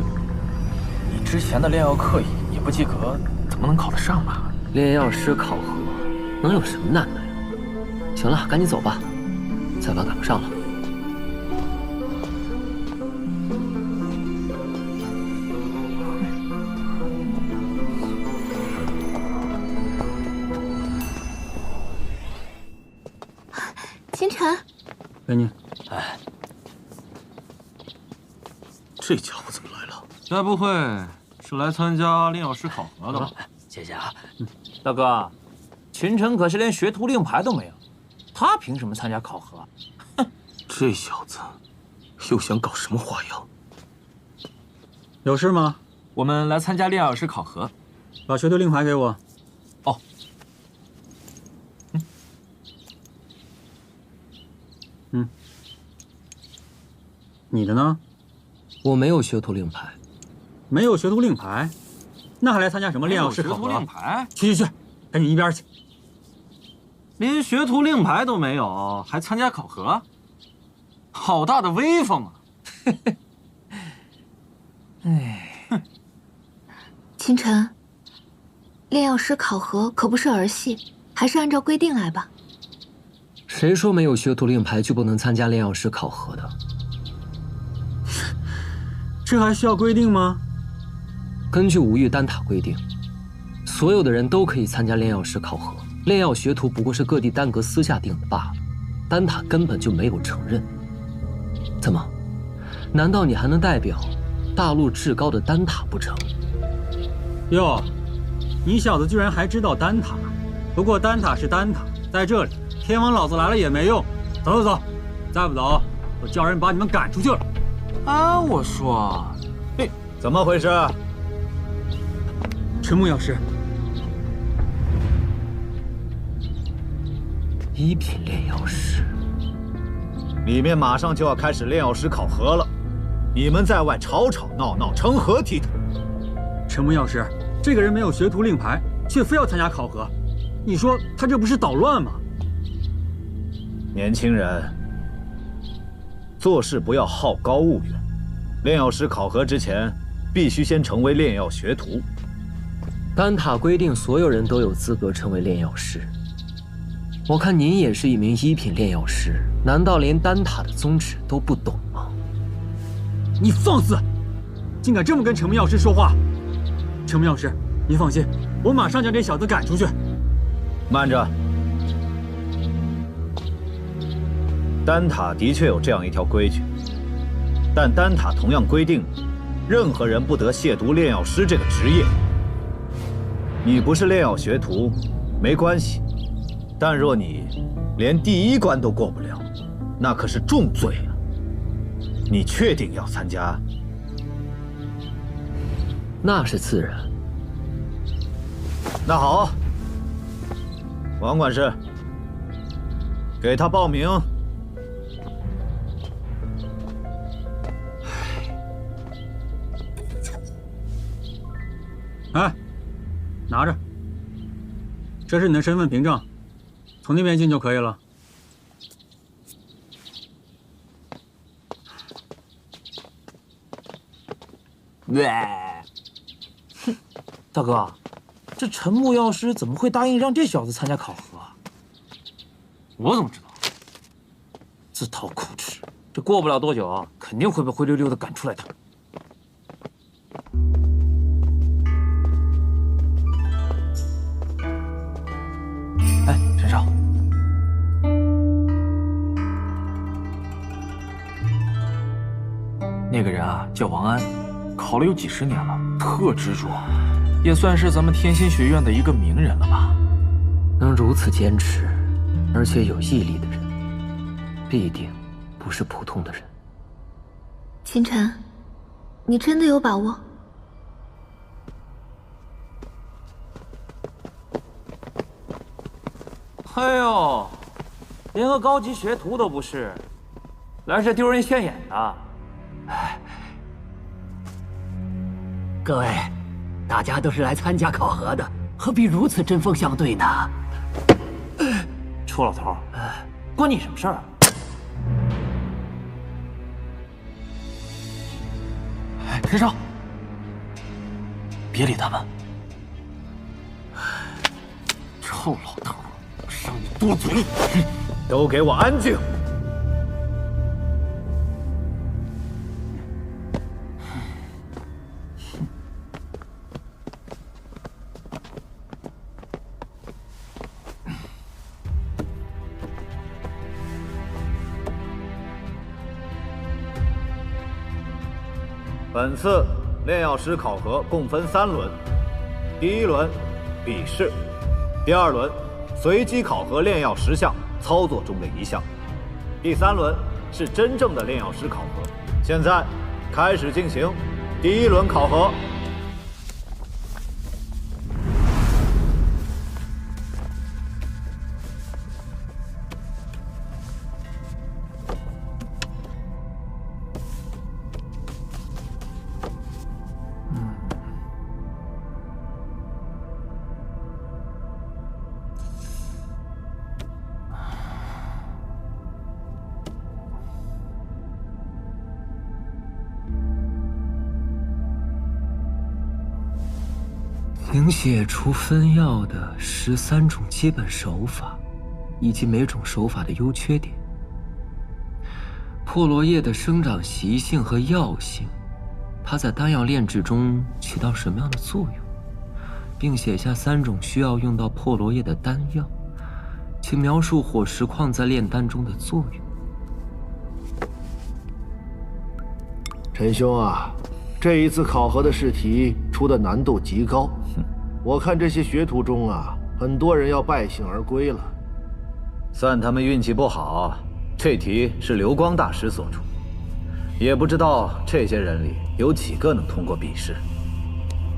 你之前的炼药课也不及格，怎么能考得上吧？炼药师考核能有什么难的呀？行了，赶紧走吧，再晚赶不上了。秦晨，给你。哎，这家伙怎么来了？该不会是来参加炼药师考核的吧？谢谢啊，大哥，秦晨可是连学徒令牌都没有，他凭什么参加考核？这小子又想搞什么花样？有事吗？我们来参加炼药师考核，把学徒令牌给我。哦。你的呢？我没有学徒令牌。没有学徒令牌，那还来参加什么炼药师考核？学徒令牌？去，赶紧一边去！连学徒令牌都没有，还参加考核？好大的威风啊！哎，秦晨，炼药师考核可不是儿戏，还是按照规定来吧。谁说没有学徒令牌就不能参加炼药师考核的？这还需要规定吗？根据无欲丹塔规定，所有的人都可以参加炼药师考核。炼药学徒不过是各地丹阁私下定的罢了，丹塔根本就没有承认。怎么？难道你还能代表大陆至高的丹塔不成？哟，你小子居然还知道丹塔？不过丹塔是丹塔，在这里，天王老子来了也没用。走，再不走，我叫人把你们赶出去了。啊，我说，嘿，怎么回事？陈木药师，一品炼药师，里面马上就要开始炼药师考核了，你们在外吵闹，成何体统？陈木药师，这个人没有学徒令牌，却非要参加考核，你说他这不是捣乱吗？年轻人，做事不要好高骛远。炼药师考核之前，必须先成为炼药学徒。丹塔规定，所有人都有资格成为炼药师。我看您也是一名一品炼药师，难道连丹塔的宗旨都不懂吗？你放肆！竟敢这么跟陈木药师说话！陈木药师，您放心，我马上将这小子赶出去。慢着，丹塔的确有这样一条规矩，但丹塔同样规定，任何人不得亵渎炼药师这个职业。你不是炼药学徒，没关系，但若你连第一关都过不了，那可是重罪啊！你确定要参加？那是自然。那好，王管事，给他报名。哎，拿着，这是你的身份凭证，从那边进就可以了。哼，大哥，这陈木药师怎么会答应让这小子参加考核？我怎么知道？自讨苦吃，这过不了多久，肯定会被灰溜溜的赶出来的。哎，陈少，那个人啊叫王安，考了有几十年了，特执着，也算是咱们天心学院的一个名人了吧？能如此坚持，而且有毅力的人，必定不是普通的人。秦晨，你真的有把握？哎呦，连个高级学徒都不是，来是丢人现眼的。各位，大家都是来参加考核的，何必如此针锋相对呢？楚老头，关你什么事儿啊？陈少，别理他们。臭老头，让你多嘴！都给我安静！本次炼药师考核共分3轮，第1轮笔试，第2轮随机考核炼药10项操作中的1项，第3轮是真正的炼药师考核。现在开始进行第1轮考核。请写出分药的13种基本手法，以及每种手法的优缺点。破罗叶的生长习性和药性，它在丹药炼制中起到什么样的作用，并写下3种需要用到破罗叶的丹药，请描述火石矿在炼丹中的作用。陈兄啊，这一次考核的试题出的难度极高，我看这些学徒中啊，很多人要败兴而归了。算他们运气不好，这题是流光大师所出，也不知道这些人里有几个能通过笔试。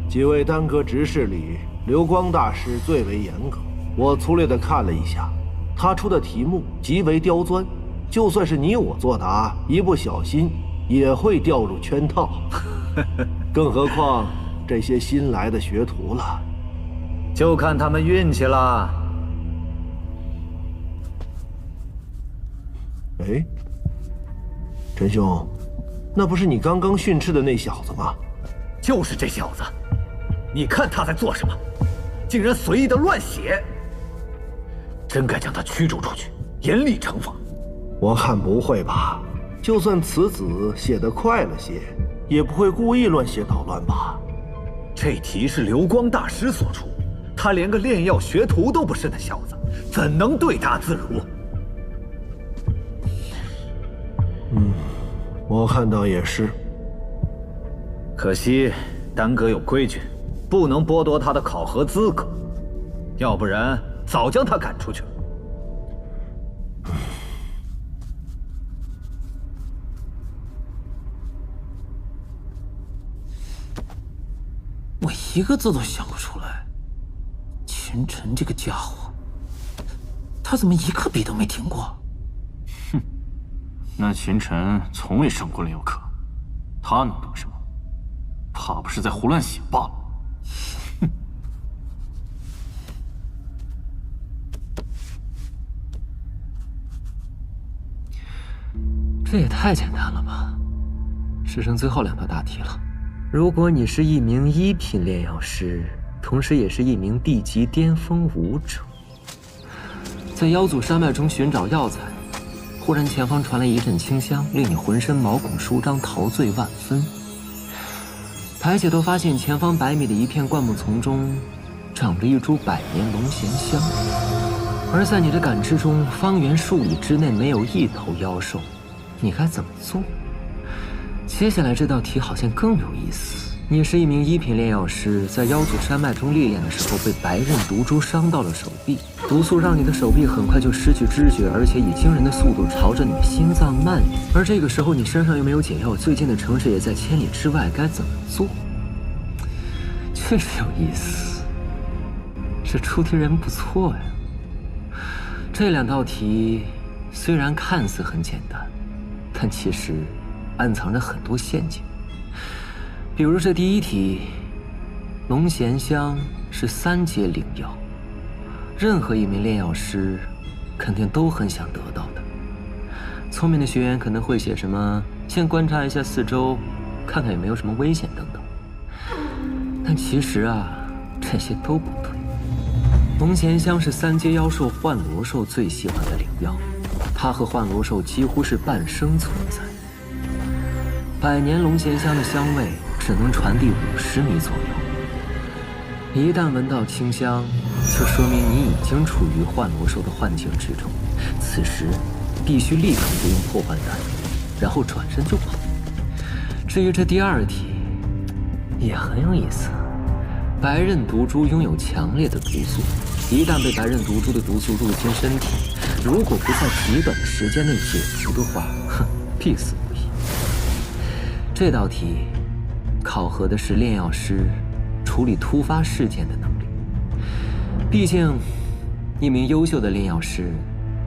几位丹阁执事里，流光大师最为严格。我粗略地看了一下，他出的题目极为刁钻，就算是你我作答，一不小心也会掉入圈套。更何况这些新来的学徒了，就看他们运气了。哎，陈兄，那不是你刚刚训斥的那小子吗？就是这小子，你看他在做什么？竟然随意的乱写，真该将他驱逐出去，严厉惩罚。我看不会吧？就算此子写得快了些，也不会故意乱写捣乱吧？这题是流光大师所出，他连个炼药学徒都不是的小子，怎能对答自如？我看倒也是。可惜丹阁有规矩，不能剥夺他的考核资格，要不然早将他赶出去了。我一个字都想不出来。秦晨这个家伙，他怎么一个笔都没听过？哼，那秦晨从未上过炼药课，他能懂什么？怕不是在胡乱写罢了。哼！这也太简单了吧！只剩最后2道大题了。如果你是一名1品炼药师，同时也是一名地级巅峰武者，在妖祖山脉中寻找药材，忽然前方传来一阵清香，令你浑身毛孔舒张，陶醉万分。抬起头，发现前方100米的一片灌木丛中，长着一株100年龙涎香，而在你的感知中，方圆数里之内没有一头妖兽，你该怎么做？接下来这道题好像更有意思。你是一名1品炼药师，在妖祖山脉中历练的时候，被白刃毒株伤到了手臂，毒素让你的手臂很快就失去知觉，而且以惊人的速度朝着你的心脏蔓延。而这个时候你身上又没有解药，最近的城市也在千里之外，该怎么做？确实有意思，这出题人不错呀。这2道题虽然看似很简单，但其实暗藏着很多陷阱。比如这第一题，龙涎香是3阶灵药，任何一名炼药师肯定都很想得到的。聪明的学员可能会写什么先观察一下四周，看看有没有什么危险等等。但其实啊，这些都不对。龙涎香是3阶妖兽幻罗兽最喜欢的灵药，它和幻罗兽几乎是半生存在。100年龙涎香的香味只能传递50米左右，一旦闻到清香，就说明你已经处于幻罗兽的幻境之中。此时必须立刻服用破幻丹，然后转身就跑。至于这第2题，也很有意思。白刃毒株拥有强烈的毒素，一旦被白刃毒株的毒素入侵身体，如果不在极短的时间内解除的话，必死无疑。这道题考核的是炼药师处理突发事件的能力。毕竟，一名优秀的炼药师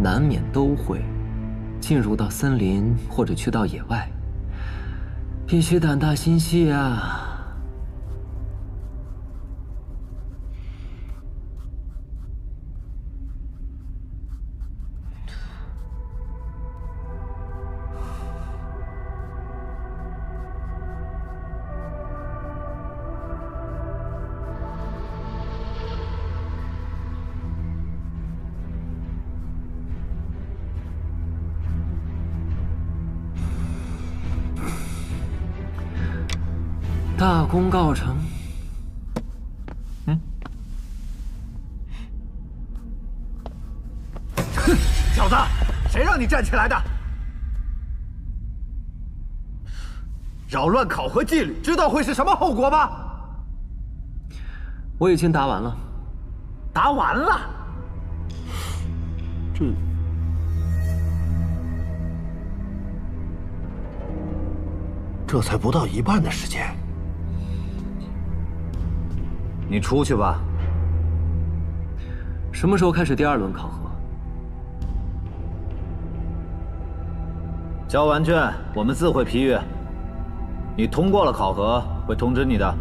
难免都会进入到森林或者去到野外，必须胆大心细啊。大功告成。哼，小子，谁让你站起来的？扰乱考核纪律，知道会是什么后果吗？我已经答完了。答完了？这才不到一半的时间。你出去吧。什么时候开始第2轮考核？交完卷，我们自会批阅。你通过了考核，会通知你的。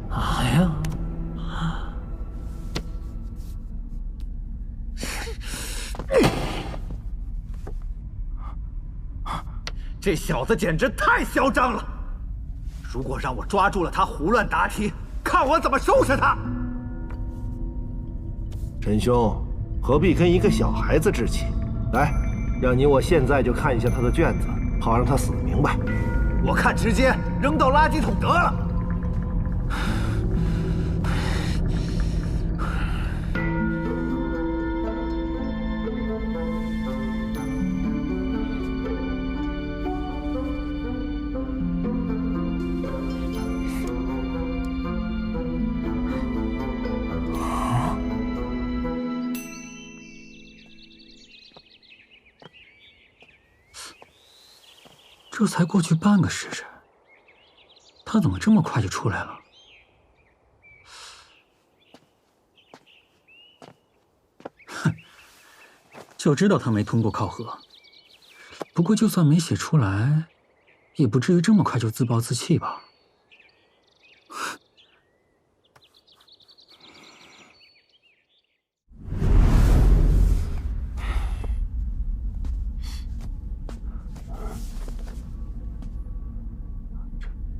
哎呀！这小子简直太嚣张了！如果让我抓住了他胡乱答题，看我怎么收拾他！陈兄，何必跟一个小孩子置气？来，让我现在就看一下他的卷子，好让他死得明白。我看直接扔到垃圾桶得了。这才过去半个时辰，他怎么这么快就出来了？哼，就知道他没通过考核。不过就算没写出来，也不至于这么快就自暴自弃吧？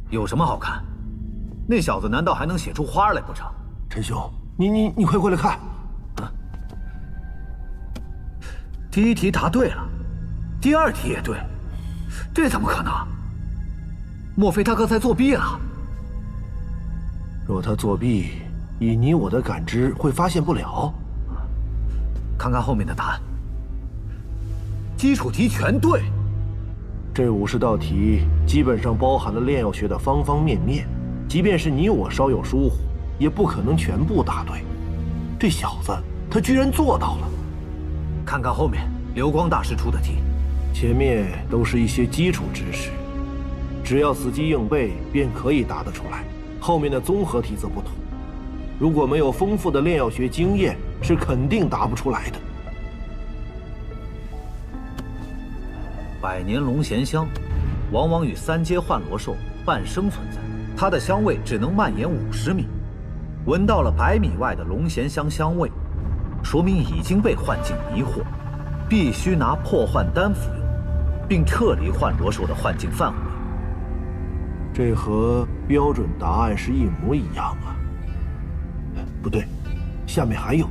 有什么好看？那小子难道还能写出花来不成？陈兄，你快过来看！啊！第1题答对了，第2题也对，这怎么可能？莫非他刚才作弊了？若他作弊，以你我的感知会发现不了。看看后面的答案，基础题全对。这50道题基本上包含了炼药学的方方面面，即便是你我稍有疏忽，也不可能全部答对。这小子他居然做到了。看看后面流光大师出的题，前面都是一些基础知识，只要死记硬背，便可以答得出来。后面的综合题则不同，如果没有丰富的炼药学经验，是肯定答不出来的。百年龙涎香，往往与3阶幻罗兽伴生存在，它的香味只能蔓延50米。闻到了100米外的龙涎香香味，说明已经被幻境迷惑，必须拿破幻丹服用，并撤离幻罗兽的幻境范围。这和标准答案是一模一样啊！不对，下面还有，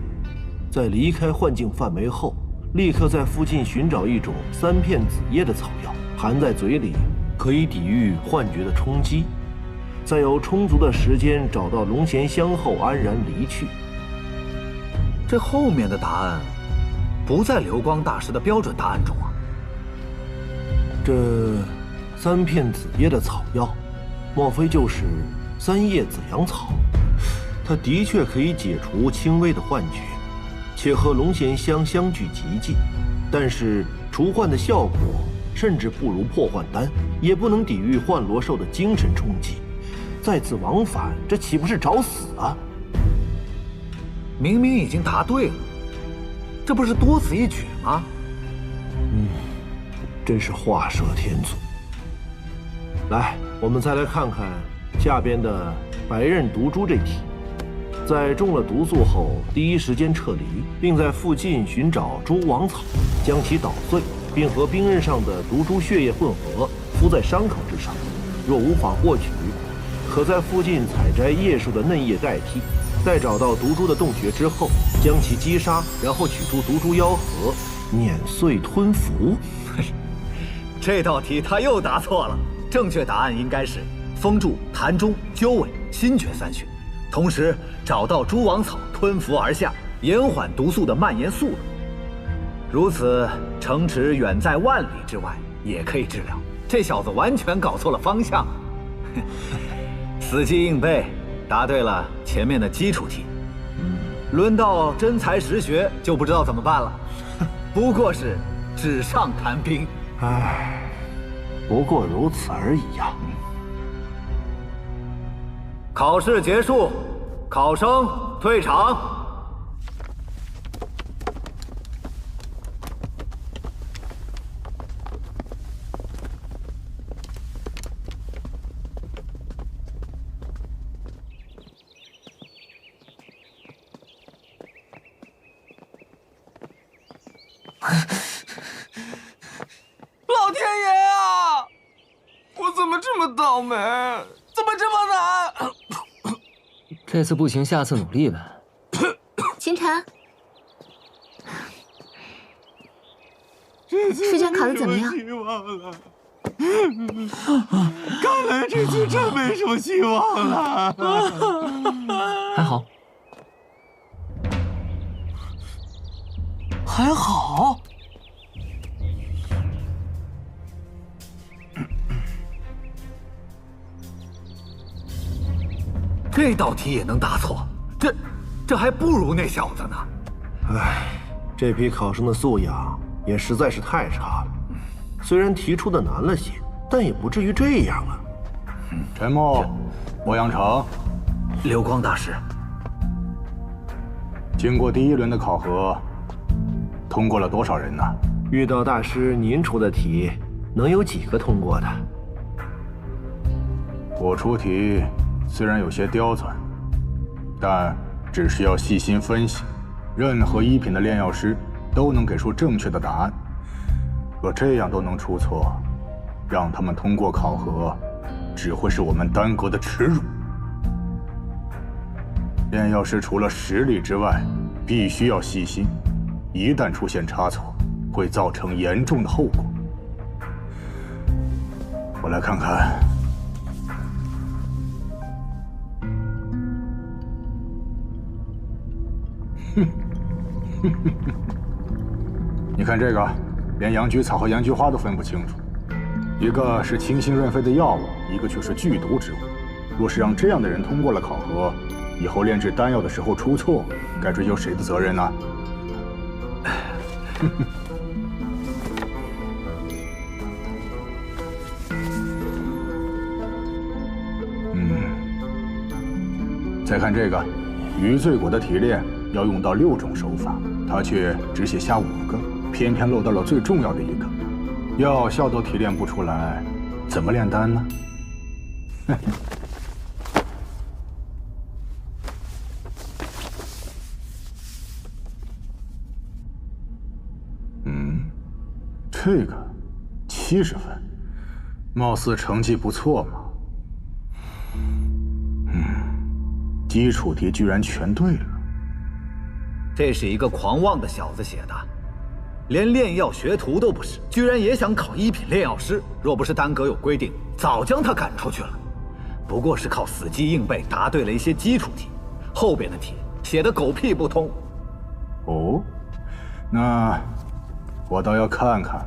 在离开幻境范围后，立刻在附近寻找一种3片紫叶的草药，含在嘴里，可以抵御幻觉的冲击。在有充足的时间找到龙涎香后安然离去。这后面的答案不在流光大师的标准答案中啊。这3片紫叶的草药，莫非就是3叶紫阳草？它的确可以解除轻微的幻觉，且和龙涎香相距极近，但是除幻的效果甚至不如破幻丹，也不能抵御幻罗兽的精神冲击。再次往返，这岂不是找死啊？明明已经答对了，这不是多此一举吗？真是画蛇添足。来，我们再来看看下边的白刃毒株这题。在中了毒素后，第一时间撤离，并在附近寻找蛛网草，将其捣碎，并和冰刃上的毒株血液混合，敷在伤口之上。若无法获取，可在附近采摘叶树的嫩叶代替。待找到毒株的洞穴之后，将其击杀，然后取出毒株妖核，碾碎吞服。这道题他又答错了，正确答案应该是封住痰中、鸠尾、心厥3穴，同时找到蛛网草吞服而下，延缓毒素的蔓延速度。如此，城池远在万里之外也可以治疗。这小子完全搞错了方向。死记硬背，答对了前面的基础题。轮到真才实学就不知道怎么办了。不过是纸上谈兵。唉，不过如此而已呀。考试结束，考生退场。老天爷啊！我怎么这么倒霉？怎么这么难？这次不行，下次努力呗。秦晨，试卷考得怎么样？看来这次真没什么希望了。还好，还好。这道题也能答错，这还不如那小子呢。唉，这批考生的素养也实在是太差了。虽然提出的难了些，但也不至于这样啊。陈默，欧阳城，流光大师，经过第1轮的考核，通过了多少人呢？遇到大师您出的题，能有几个通过的？我出题虽然有些刁钻，但只需要细心分析，任何1品的炼药师都能给出正确的答案。可这样都能出错，让他们通过考核，只会是我们丹阁的耻辱。炼药师除了实力之外，必须要细心，一旦出现差错，会造成严重的后果。我来看看。你看这个，连洋菊草和洋菊花都分不清楚，一个是清心润肺的药物，一个却是剧毒之物。若是让这样的人通过了考核，以后炼制丹药的时候出错，该追究谁的责任呢？再看这个，余罪果的提炼要用到6种手法，他却只写下5个，偏偏漏到了最重要的一个。药效都提炼不出来，怎么炼丹呢？这个70分，貌似成绩不错嘛。基础题居然全对了。这是一个狂妄的小子写的，连炼药学徒都不是，居然也想考1品炼药师。若不是丹阁有规定，早将他赶出去了。不过是靠死记硬背答对了一些基础题，后边的题写的狗屁不通。哦，那我倒要看看。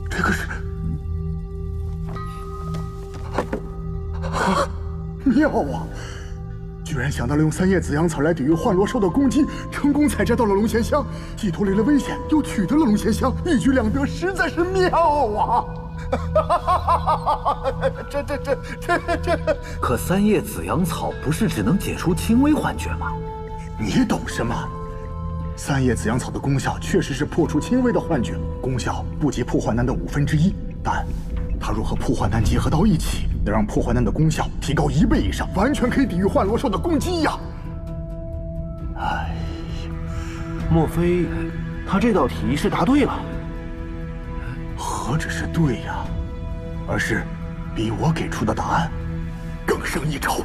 这个是妙啊！居然想到了用3叶紫阳草来抵御幻罗兽的攻击，成功采摘到了龙涎香，既脱离了危险，又取得了龙涎香，一举两得，实在是妙啊！这！可3叶紫阳草不是只能解除轻微幻觉吗？你懂什么？3叶紫阳草的功效确实是破除轻微的幻觉，功效不及破幻丹的1/5，但它若和破幻丹结合到一起，能让破幻丹的功效提高1倍以上，完全可以抵御幻罗兽的攻击呀！哎，莫非他这道题是答对了？何止是对呀，而是比我给出的答案更胜一筹。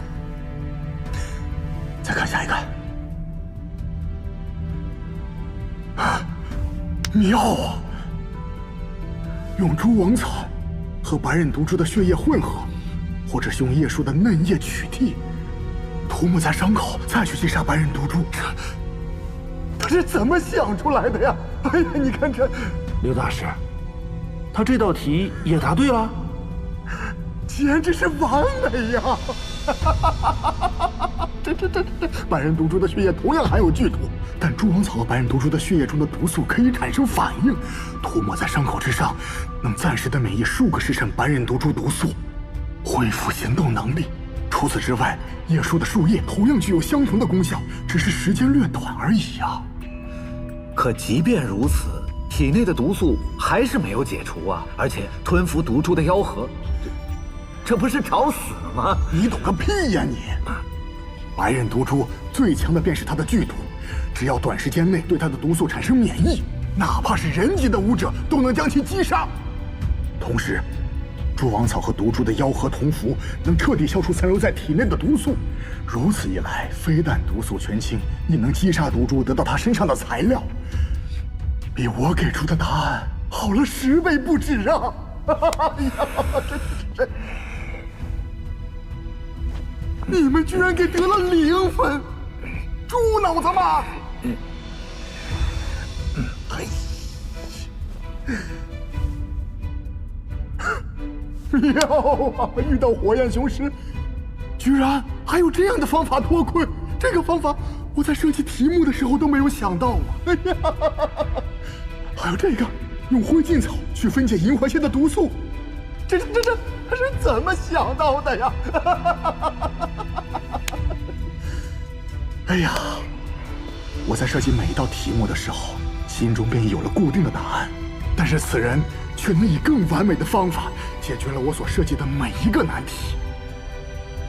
再看下一个。妙啊！用蛛网草和白刃毒株的血液混合，或者是用叶树的嫩叶取替，涂抹在伤口，再去击杀白刃毒株。他是怎么想出来的呀？哎呀，你看这，刘大师，他这道题也答对了，简直是完美呀！这，白刃毒株的血液同样含有剧毒，但蛛网草和白刃毒株的血液中的毒素可以产生反应，涂抹在伤口之上，能暂时的免疫数个时辰白刃毒株毒素，恢复行动能力。除此之外，叶树的树叶同样具有相同的功效，只是时间略短而已呀。可即便如此，体内的毒素还是没有解除啊！而且吞服毒株的妖核，这不是找死吗？你懂个屁呀你！白刃毒株最强的便是它的剧毒，只要短时间内对它的毒素产生免疫，哪怕是人级的武者都能将其击杀。同时，蛛网草和毒株的妖核同服，能彻底消除残留在体内的毒素。如此一来，非但毒素全清，亦能击杀毒株得到它身上的材料，比我给出的答案好了10倍不止啊！哎呀，这。你们居然给得了0分，猪脑子吗？妙啊！遇到火焰雄狮，居然还有这样的方法脱困。这个方法我在设计题目的时候都没有想到啊！哎呀，还有这个，用灰烬草去分解银环蝎的毒素，这他是怎么想到的呀？哎呀，我在设计每一道题目的时候，心中便有了固定的答案，但是此人却能以更完美的方法解决了我所设计的每一个难题。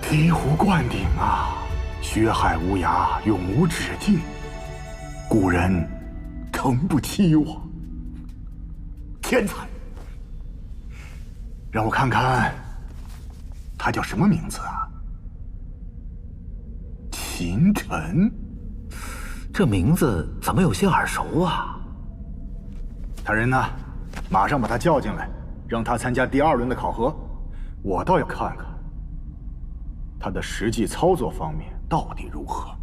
醍醐灌顶啊，血海无涯，永无止境，古人诚不欺我。天才！让我看看，他叫什么名字啊？秦晨，这名字怎么有些耳熟啊？他人呢？马上把他叫进来，让他参加第2轮的考核。我倒要看看他的实际操作方面到底如何。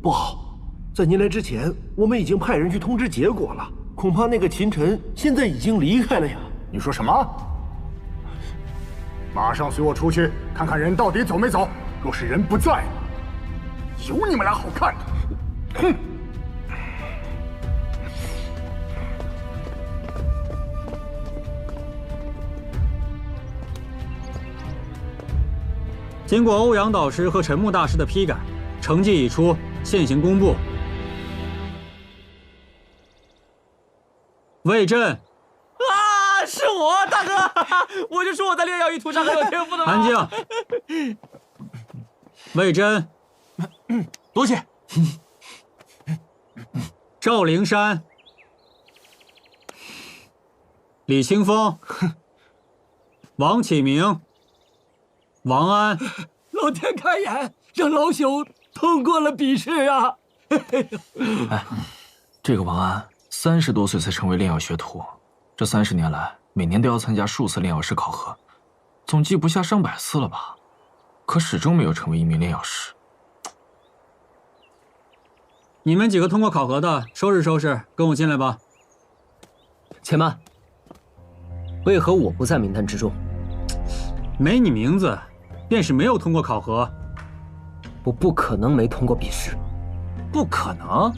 不好，在您来之前，我们已经派人去通知结果了，恐怕那个秦晨现在已经离开了呀。你说什么？马上随我出去看看人到底走没走。若是人不在，有你们俩好看的！哼！经过欧阳导师和陈木大师的批改，成绩已出，现行公布。魏震。 啊，是我，大哥！我就说我在炼药与屠杀很有天赋的嘛。安静。魏真，多谢。赵灵山、李清风、王启明、王安。老天开眼，让老朽通过了笔试啊！哎，这个王安30多岁才成为炼药学徒。 这30年来，每年都要参加数次炼药师考核，总计不下上百次了吧？可始终没有成为一名炼药师。你们几个通过考核的，收拾收拾，跟我进来吧。且慢，为何我不在名单之中？没你名字，便是没有通过考核。我不可能没通过笔试。不可能，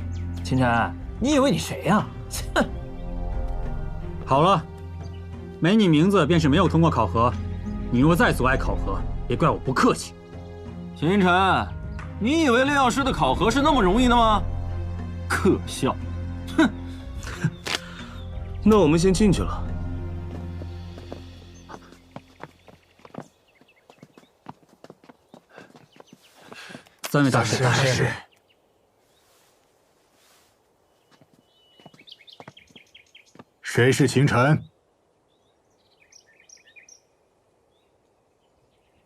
秦晨，你以为你谁呀？哼！ 好了，没你名字便是没有通过考核。你若再阻碍考核，别怪我不客气。秦晨，你以为炼药师的考核是那么容易的吗？可笑！哼！那我们先进去了。3位大师，谁是秦晨？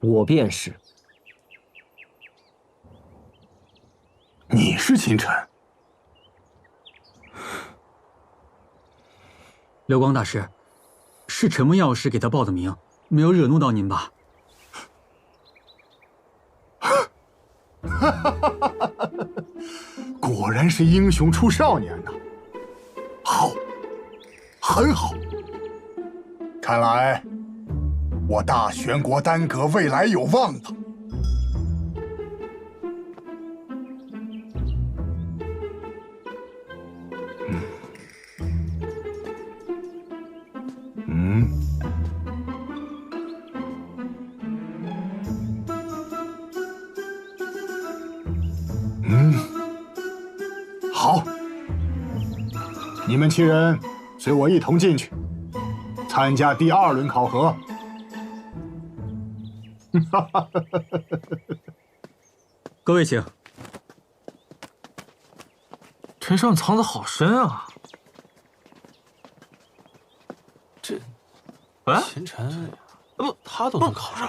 我便是。你是秦晨？流光大师，是陈木药师给他报的名，没有惹怒到您吧？果然是英雄出少年呐！好。 很好，看来我大玄国丹阁未来有望了。好，你们7人。 随我一同进去，参加第2轮考核。各位请。陈少藏得好深啊！这，哎，秦晨，不，他都能考上，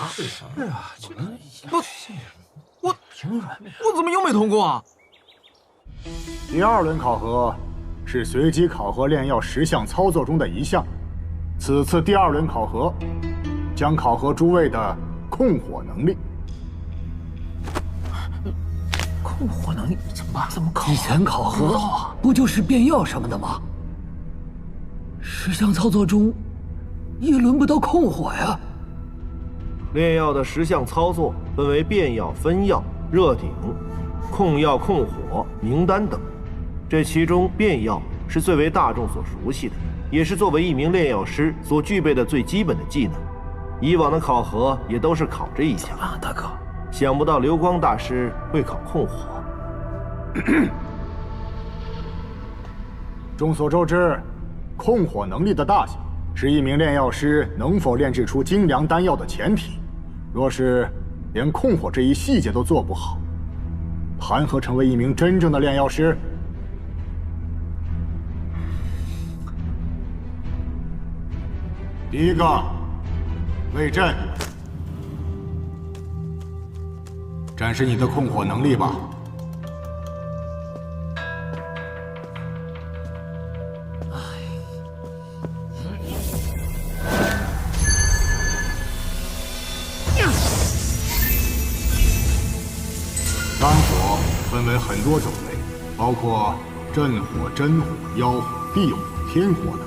是啊，我怎么又没通过啊？第2轮考核。 是随机考核炼药10项操作中的1项，此次第2轮考核将考核诸位的控火能力。控火能力怎么办？怎么考？以前考核不就是变药什么的吗？10项操作中，也轮不到控火呀。炼药的10项操作分为变药、分药、热鼎、控药、控火、明丹等。 这其中，变药是最为大众所熟悉的，也是作为一名炼药师所具备的最基本的技能。以往的考核也都是考这一项。大哥，想不到流光大师会考控火。众所周知，控火能力的大小是一名炼药师能否炼制出精良丹药的前提。若是连控火这一细节都做不好，谈何成为一名真正的炼药师？ 第1个，魏震，展示你的控火能力吧。丹火分为很多种类，包括震火、真火、妖火、地火、天火等，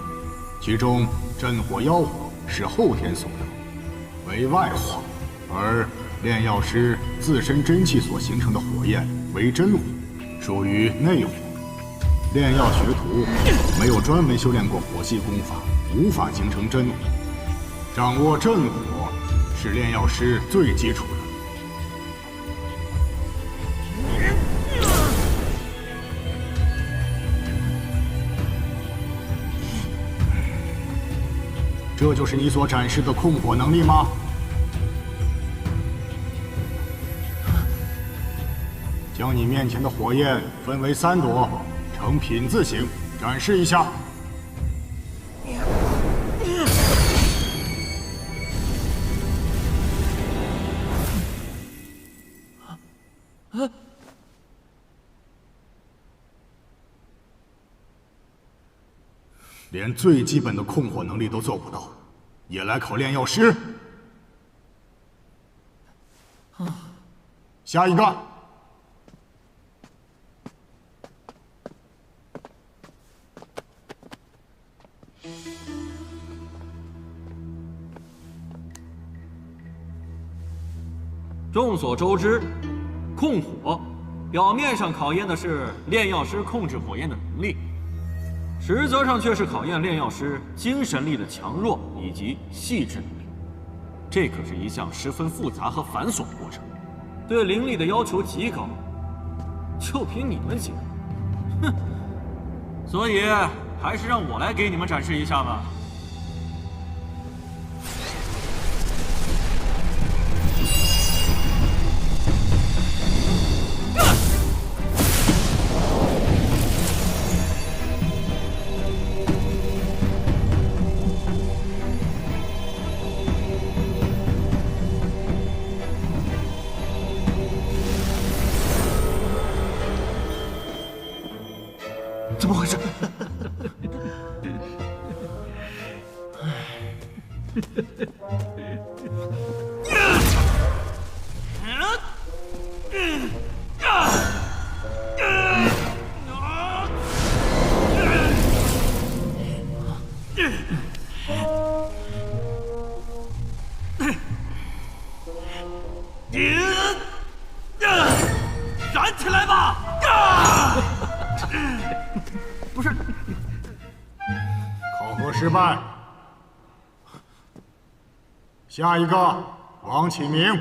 其中。 震火、妖火是后天所得，为外火；而炼药师自身真气所形成的火焰为真火，属于内火。炼药学徒没有专门修炼过火系功法，无法形成真火。掌握震火是炼药师最基础的，这就是你所展示的控火能力吗？将你面前的火焰分为3朵，呈品字形，展示一下。连最基本的控火能力都做不到，也来考炼药师？下一个。众所周知，控火表面上考验的是炼药师控制火焰的能力，实则上却是考验炼药师精神力的强弱以及细致能力。这可是一项十分复杂和繁琐的过程，对灵力的要求极高。就凭你们几个，哼！所以还是让我来给你们展示一下吧。怎么回事？燃起来吧！不是，考核失败。下一个，王启明。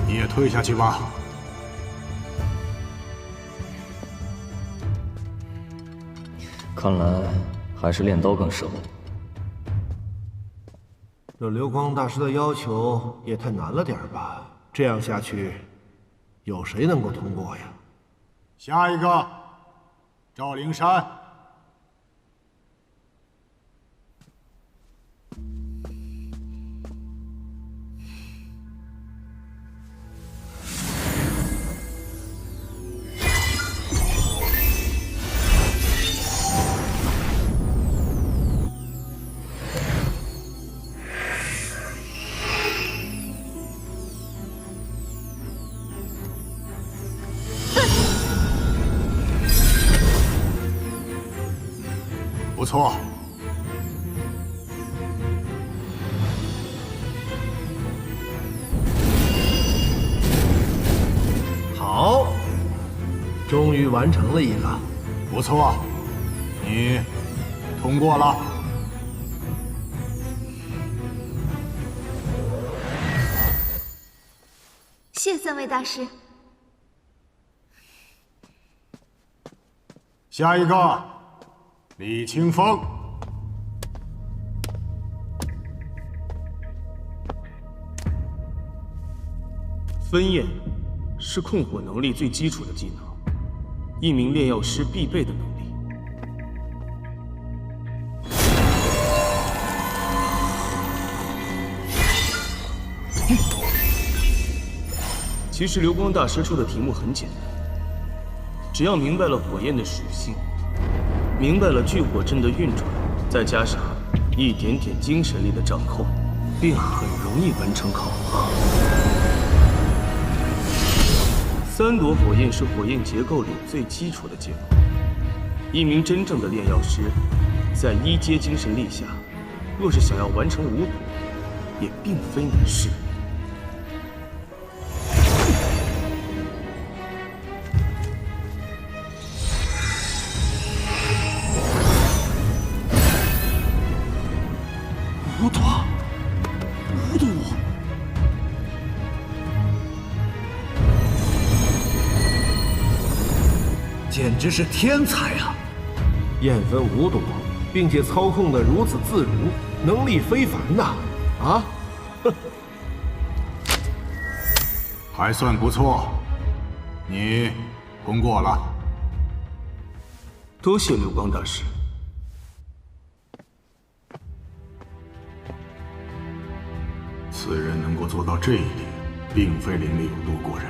你也退下去吧。看来还是练刀更适合。这流光大师的要求也太难了点吧？这样下去，有谁能够通过呀？下一个，赵灵山。不错，好，终于完成了一个，不错，你通过了。谢三位大师。下一个，李清风。分焰是控火能力最基础的技能，一名炼药师必备的能力。其实流光大师出的题目很简单，只要明白了火焰的属性，明白了聚火阵的运转，再加上一点点精神力的掌控，便很容易完成考核。3朵火焰是火焰结构里最基础的结构，一名真正的炼药师，在1阶精神力下，若是想要完成5朵，也并非难事。5朵，5朵。简直是天才啊！燕分5朵，并且操控得如此自如，能力非凡呐！啊，还算不错，你通过了。多谢流光大师。此人能够做到这一点，并非灵力有多过人，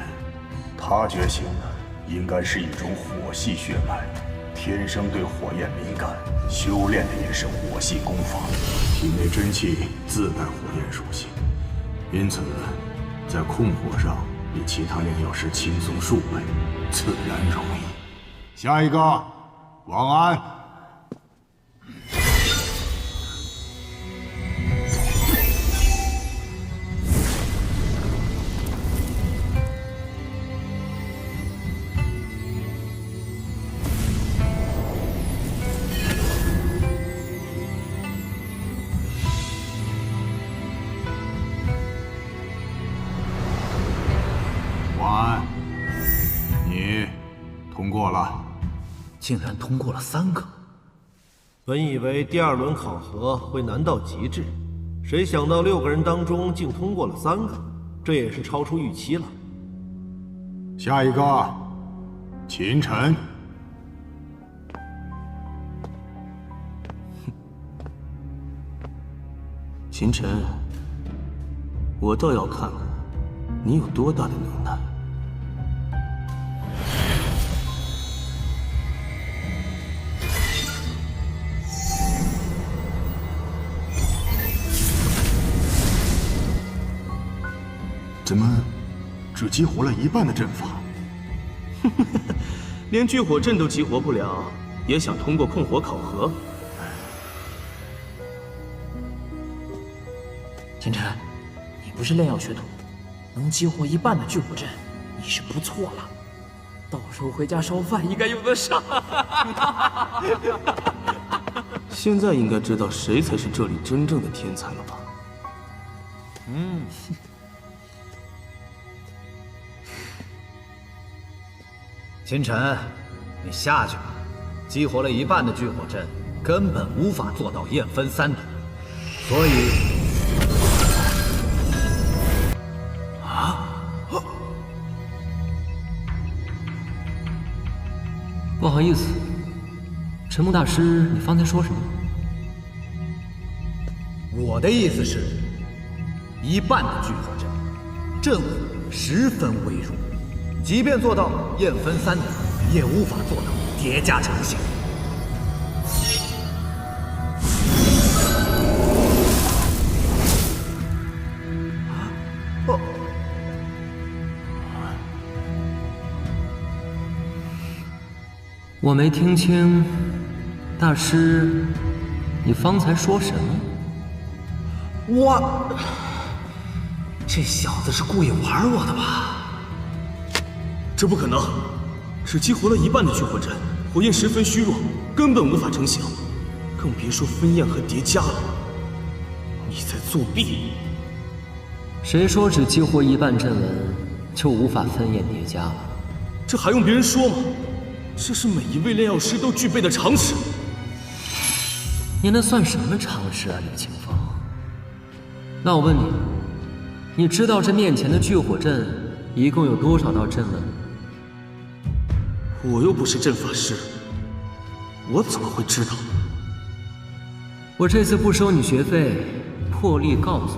他觉醒的应该是一种火系血脉，天生对火焰敏感，修炼的也是火系功法，体内真气自带火焰属性，因此在控火上比其他炼药师轻松数倍，自然容易。下一个，王安。竟然通过了3个。本以为第2轮考核会难到极致，谁想到6个人当中竟通过了3个，这也是超出预期了。下一个，秦晨。秦晨，我倒要看看你有多大的能耐。怎么只激活了一半的阵法？连聚火阵都激活不了，也想通过控火考核？秦晨，你不是炼药学徒，能激活一半的聚火阵，你是不错了。到时候回家烧饭应该用得上。现在应该知道谁才是这里真正的天才了吧？秦晨，你下去吧。激活了一半的聚火阵，根本无法做到焰分3朵，所以不好意思，陈木大师，你方才说什么？我的意思是，一半的聚火阵，阵火十分微弱。即便做到焰分3朵，也无法做到叠加成型。我没听清，大师，你方才说什么？这小子是故意玩我的吧？这不可能，只激活了一半的聚火阵，火焰十分虚弱，根本无法成型，更别说分焰和叠加了。你在作弊！谁说只激活一半阵纹就无法分焰叠加了？这还用别人说吗？这是每一位炼药师都具备的常识。你那算什么常识啊，李清风？那我问你，你知道这面前的聚火阵一共有多少道阵纹？我又不是阵法师，我怎么会知道？我这次不收你学费，破例告诉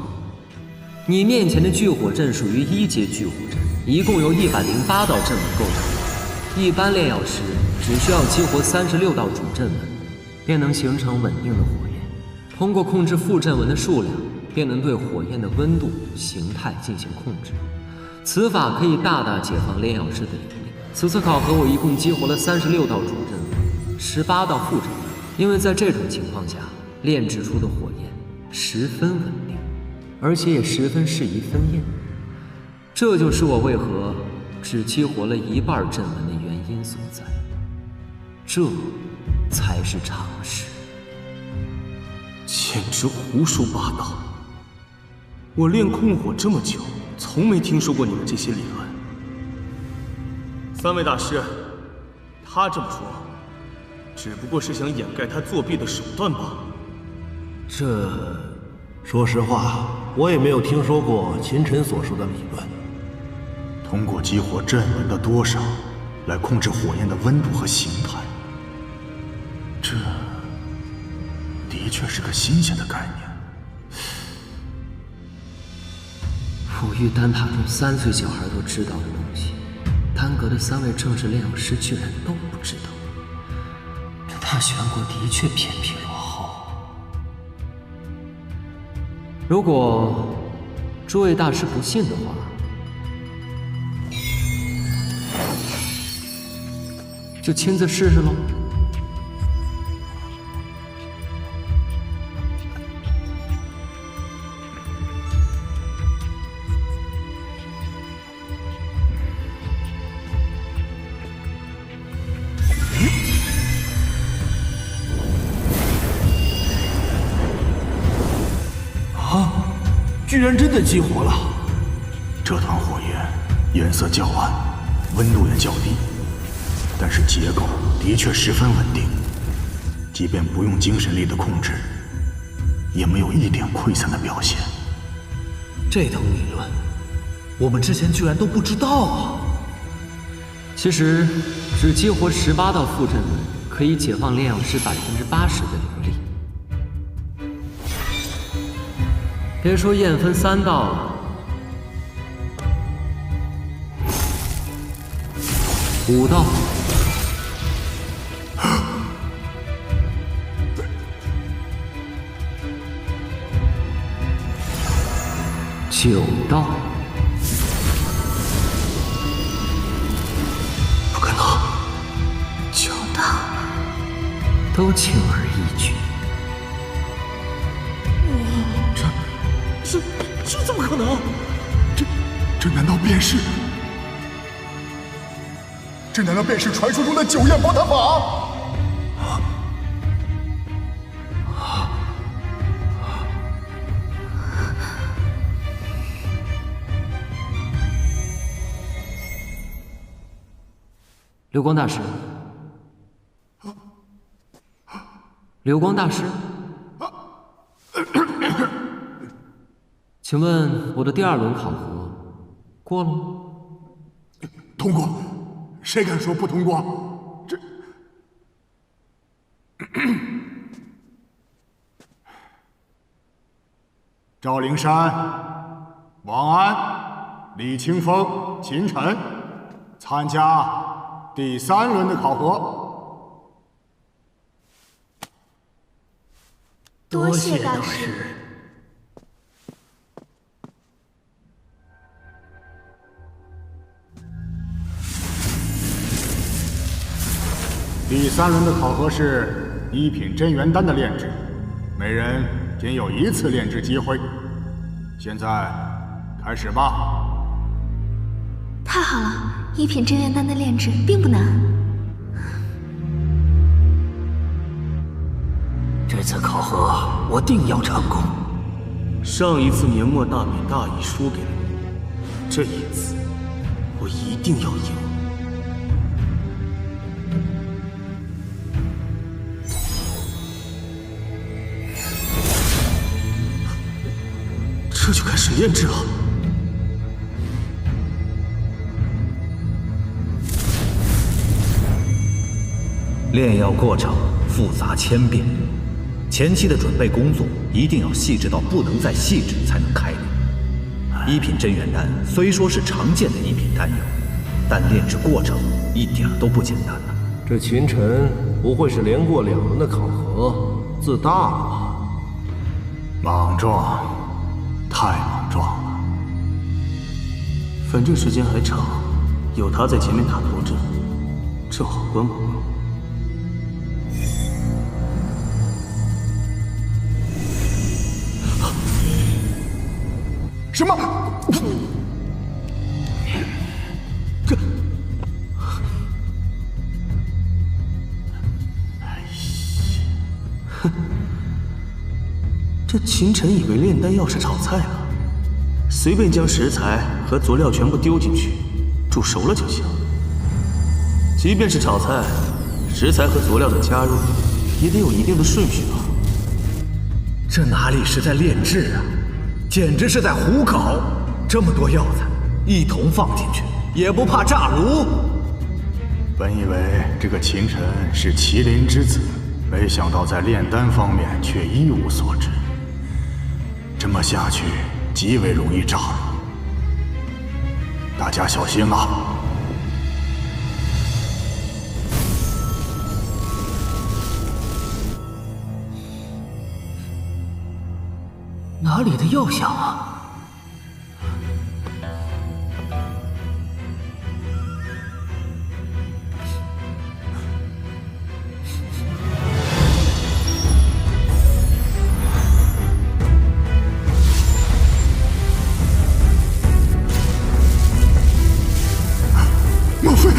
你，你面前的聚火阵属于1阶聚火阵，一共由108道阵纹构成。一般炼药师只需要激活36道主阵纹，便能形成稳定的火焰。通过控制副阵纹的数量，便能对火焰的温度、形态进行控制。此法可以大大解放炼药师的灵力。此次考核我一共激活了36道主阵纹， 18道附着，因为在这种情况下，炼制出的火焰十分稳定，而且也十分适宜分焰。这就是我为何只激活了一半阵纹的原因所在。这才是常识。简直胡说八道！我练控火这么久，从没听说过你们这些理论。3位大师，他这么说，只不过是想掩盖他作弊的手段罢了。说实话，我也没有听说过秦晨所说的理论。通过激活阵纹的多少来控制火焰的温度和形态，这的确是个新鲜的概念。抚育丹塔中3岁小孩都知道的东西，丹阁的3位正式炼药师居然都不知道。这大玄国的确偏僻落后。如果诸位大师不信的话，就亲自试试喽。居然真的激活了！这团火焰颜色较暗，温度也较低，但是结构的确十分稳定，即便不用精神力的控制，也没有一点溃散的表现。这等理论，我们之前居然都不知道啊！其实，只激活18道副阵纹，可以解放炼药师80%的灵力。别说验分3道了，5道、9道，不可能，9道都轻而易举。这怎么可能？这难道便是？这难道便是传说中的9焰宝塔法？流光大师，流光大师。请问我的第2轮考核过了吗？通过，谁敢说不通过？这……赵灵山、王安、李清风、秦晨参加第3轮的考核。多谢大师。第3轮的考核是1品真元丹的炼制，每人仅有1次炼制机会。现在开始吧。太好了，1品真元丹的炼制并不难。这次考核我定要成功。上一次年末大比大意输给了你，这一次我一定要赢。这就开始炼制了。炼药过程复杂千变，前期的准备工作一定要细致到不能再细致才能开炼。1品真元丹虽说是常见的1品丹药，但炼制过程一点都不简单了。这秦晨不会是连过2轮的考核，自大了吧？莽撞。太莽撞了！反正时间还长，有他在前面打头阵，这好关不过。什么？这秦晨以为炼丹药是炒菜了，随便将食材和佐料全部丢进去，煮熟了就行。即便是炒菜，食材和佐料的加入也得有一定的顺序吧？这哪里是在炼制啊，简直是在胡搞！这么多药材一同放进去，也不怕炸炉？本以为这个秦晨是麒麟之子，没想到在炼丹方面却一无所知。这么下去，极为容易炸炉。大家小心了。哪里的药响啊？莫非？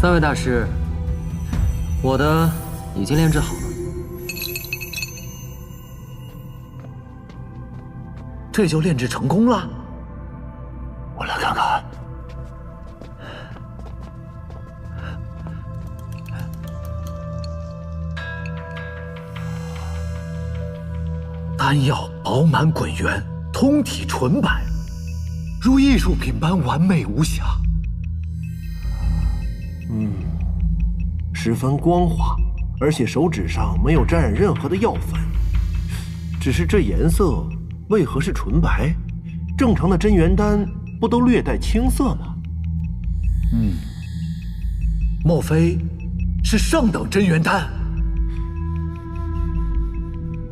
三位大师，我的已经炼制好了。这就炼制成功了？我来看看。丹药饱满滚圆，通体纯白，如艺术品般完美无瑕。十分光滑，而且手指上没有沾染任何的药粉。只是这颜色为何是纯白？正常的真元丹不都略带青色吗？莫非是上等真元丹？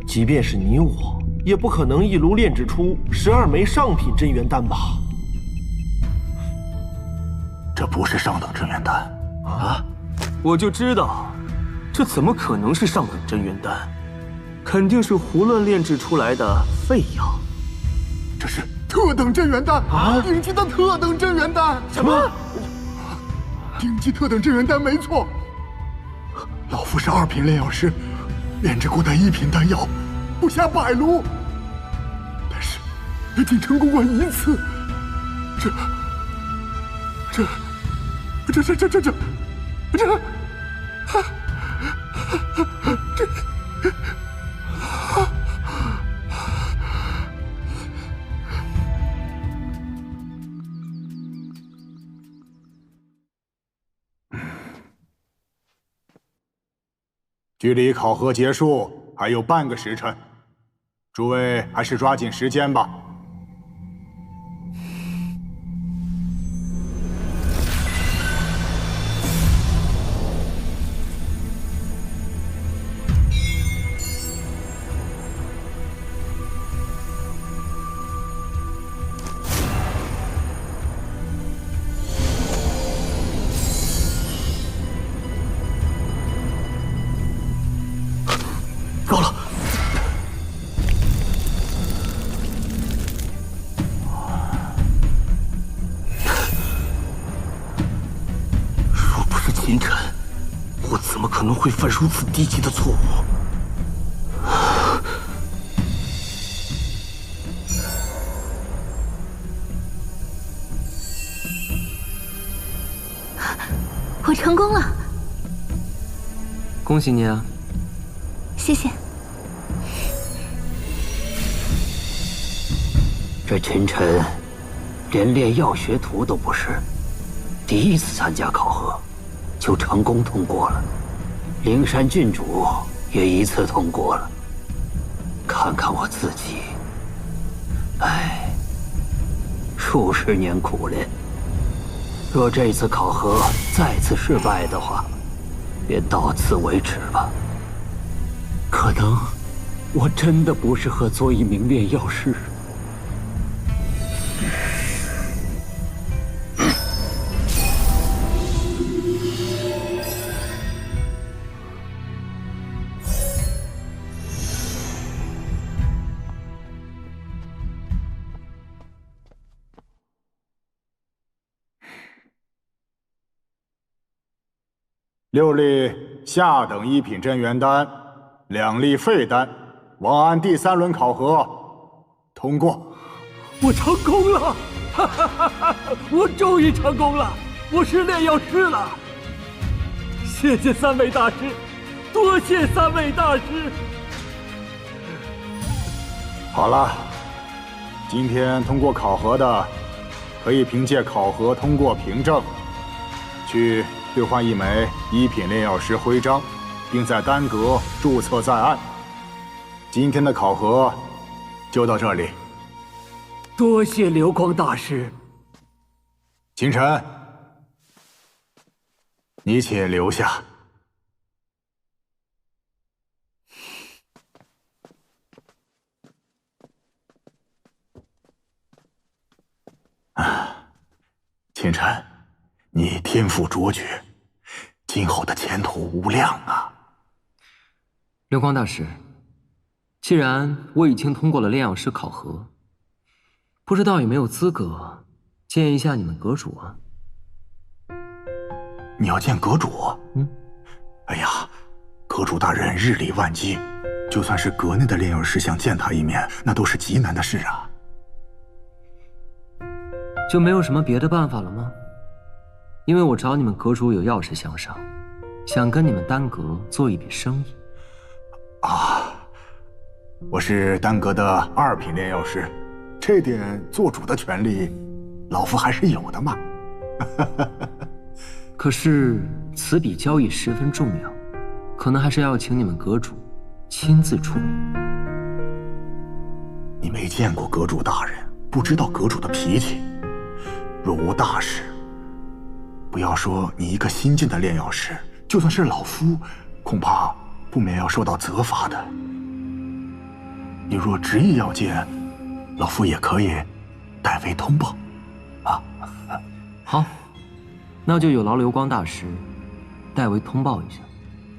即便是你我，也不可能一炉炼制出12枚上品真元丹吧？这不是上等真元丹啊！我就知道，这怎么可能是上等真元丹？肯定是胡乱炼制出来的废药。这是特等真元丹啊！顶级的特等真元丹！什么？顶级特等真元丹没错。老夫是2品炼药师，炼制过的1品丹药不下100炉，但是也仅成功过1次。距离考核结束还有半个时辰，诸位还是抓紧时间吧。够了！若不是秦晨，我怎么可能会犯如此低级的错误？我成功了！恭喜你啊！谢谢。这秦晨连炼药学徒都不是，第一次参加考核就成功通过了，灵山郡主也一次通过了。看看我自己，数十年苦练，若这次考核再次失败的话，便到此为止吧。可能我真的不适合做一名炼药师。6粒下等一品真元丹，2粒废丹，王安第3轮考核通过。我成功了！哈哈哈哈！我终于成功了！我是炼药师了！谢谢3位大师，多谢3位大师！好了，今天通过考核的，可以凭借考核通过凭证，去兑换1枚1品炼药师徽章，并在丹阁注册在案。今天的考核就到这里。多谢流光大师。秦晨，你且留下。秦晨，你天赋卓绝，今后的前途无量啊！流光大师，既然我已经通过了炼药师考核，不知道有没有资格见一下你们阁主啊？你要见阁主？哎呀，阁主大人日理万机，就算是阁内的炼药师想见他一面，那都是极难的事啊。就没有什么别的办法了吗？因为我找你们阁主有要事相商，想跟你们丹阁做一笔生意。啊，我是丹阁的2品炼药师，这点做主的权利，老夫还是有的嘛。可是此笔交易十分重要，可能还是要请你们阁主亲自出面。你没见过阁主大人，不知道阁主的脾气。若无大事，不要说你一个新进的炼药师，就算是老夫，恐怕不免要受到责罚的。你若执意要见，老夫也可以代为通报。啊，好，那就有劳流光大师代为通报一下。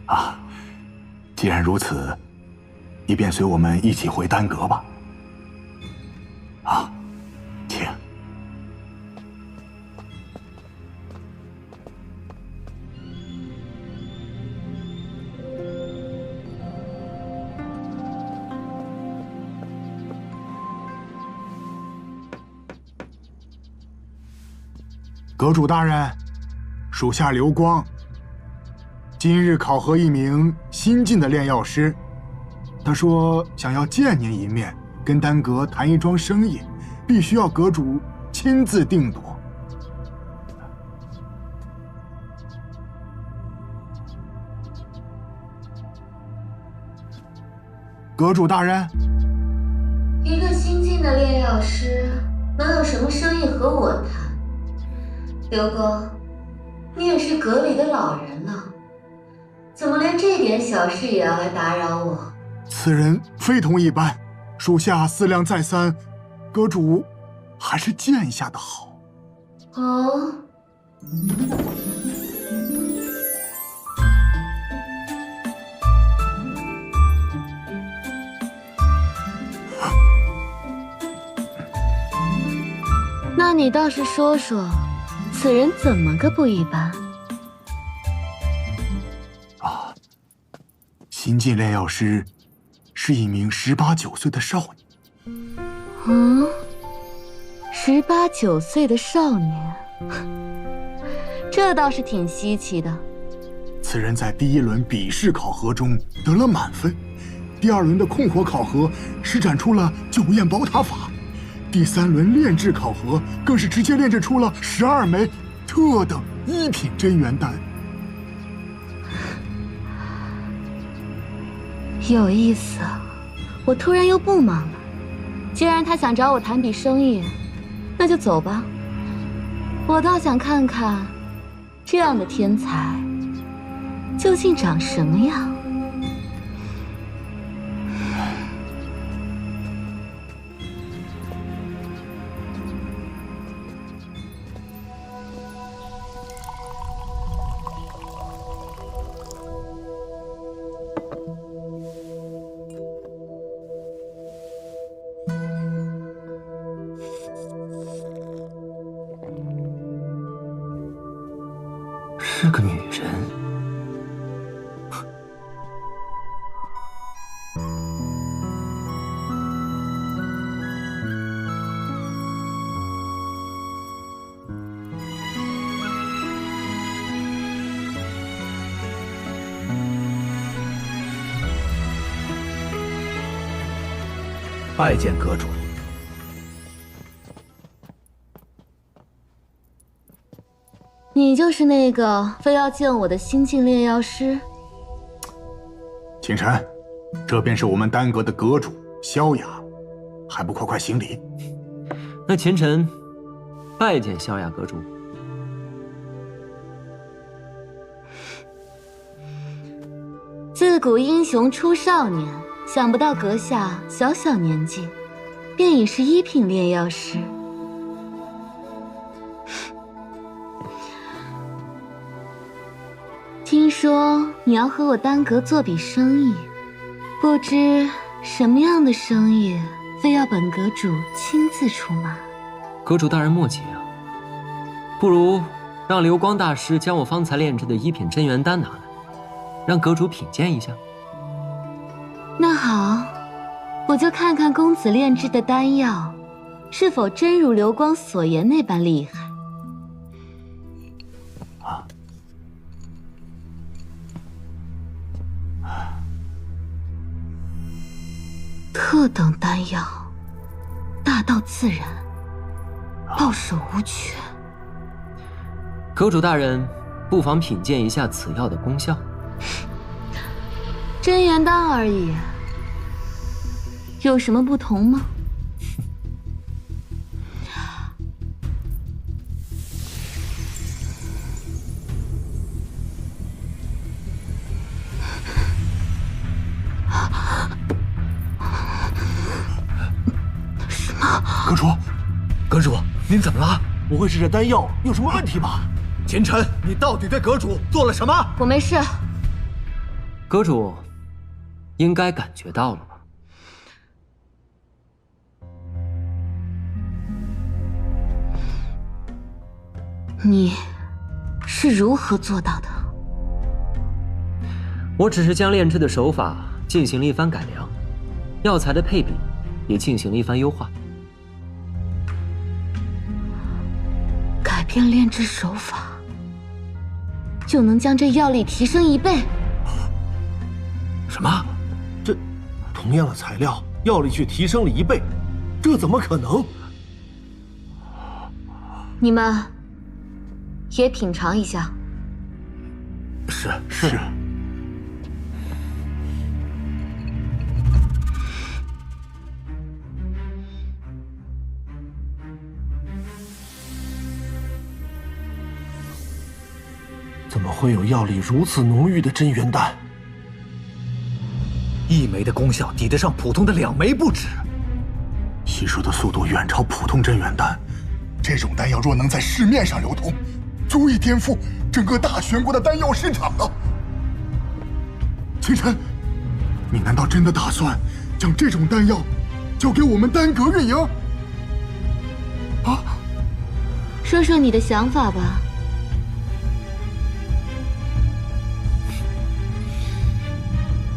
啊，既然如此，你便随我们一起回丹阁吧。啊，请。阁主大人，属下流光。今日考核一名新进的炼药师，他说想要见您一面，跟丹阁谈一桩生意，必须要阁主亲自定夺。阁主大人，一个新进的炼药师能有什么生意和我谈？流光，你也是阁里的老人了，怎么连这点小事也要来打扰我？此人非同一般，属下思量再三，阁主还是见一下的好。哦。那你倒是说说，此人怎么个不一般？啊，新晋炼药师是一名18、19岁的少女。嗯，18、19岁的少年，这倒是挺稀奇的。此人在第1轮笔试考核中得了满分，第2轮的控火考核施展出了九焰宝塔法，第3轮炼制考核更是直接炼制出了12枚特等1品真元丹。有意思，我突然又不忙了。既然他想找我谈笔生意，那就走吧。我倒想看看，这样的天才究竟长什么样。是个女人。拜见阁主。你就是那个非要见我的新晋炼药师？清晨，这便是我们丹阁的阁主萧雅，还不快快行礼？那前臣拜见萧雅阁主。自古英雄出少年，想不到阁下小小年纪，便已是1品炼药师。听说你要和我丹阁做笔生意，不知什么样的生意，非要本阁主亲自出马？阁主大人莫急啊，不如让流光大师将我方才炼制的1品真元丹拿来，让阁主品鉴一下。那好，我就看看公子炼制的丹药，是否真如流光所言那般厉害。特等丹药，大道自然，到手无缺。阁主大人，不妨品鉴一下此药的功效。真元丹而已，有什么不同吗？阁主，阁主，您怎么了？不会是这丹药有什么问题吧？秦晨，你到底对阁主做了什么？我没事。阁主应该感觉到了吧？你是如何做到的？我只是将炼制的手法进行了一番改良，药材的配比也进行了一番优化。改变炼制手法，就能将这药力提升1倍？什么？这同样的材料，药力却提升了1倍，这怎么可能？你们也品尝一下。是。怎么会有药力如此浓郁的真元丹？1枚的功效抵得上普通的2枚不止，吸收的速度远超普通真元丹。这种丹药若能在市面上流通，足以颠覆整个大玄国的丹药市场了。清晨，你难道真的打算将这种丹药交给我们丹阁运营？啊？说说你的想法吧。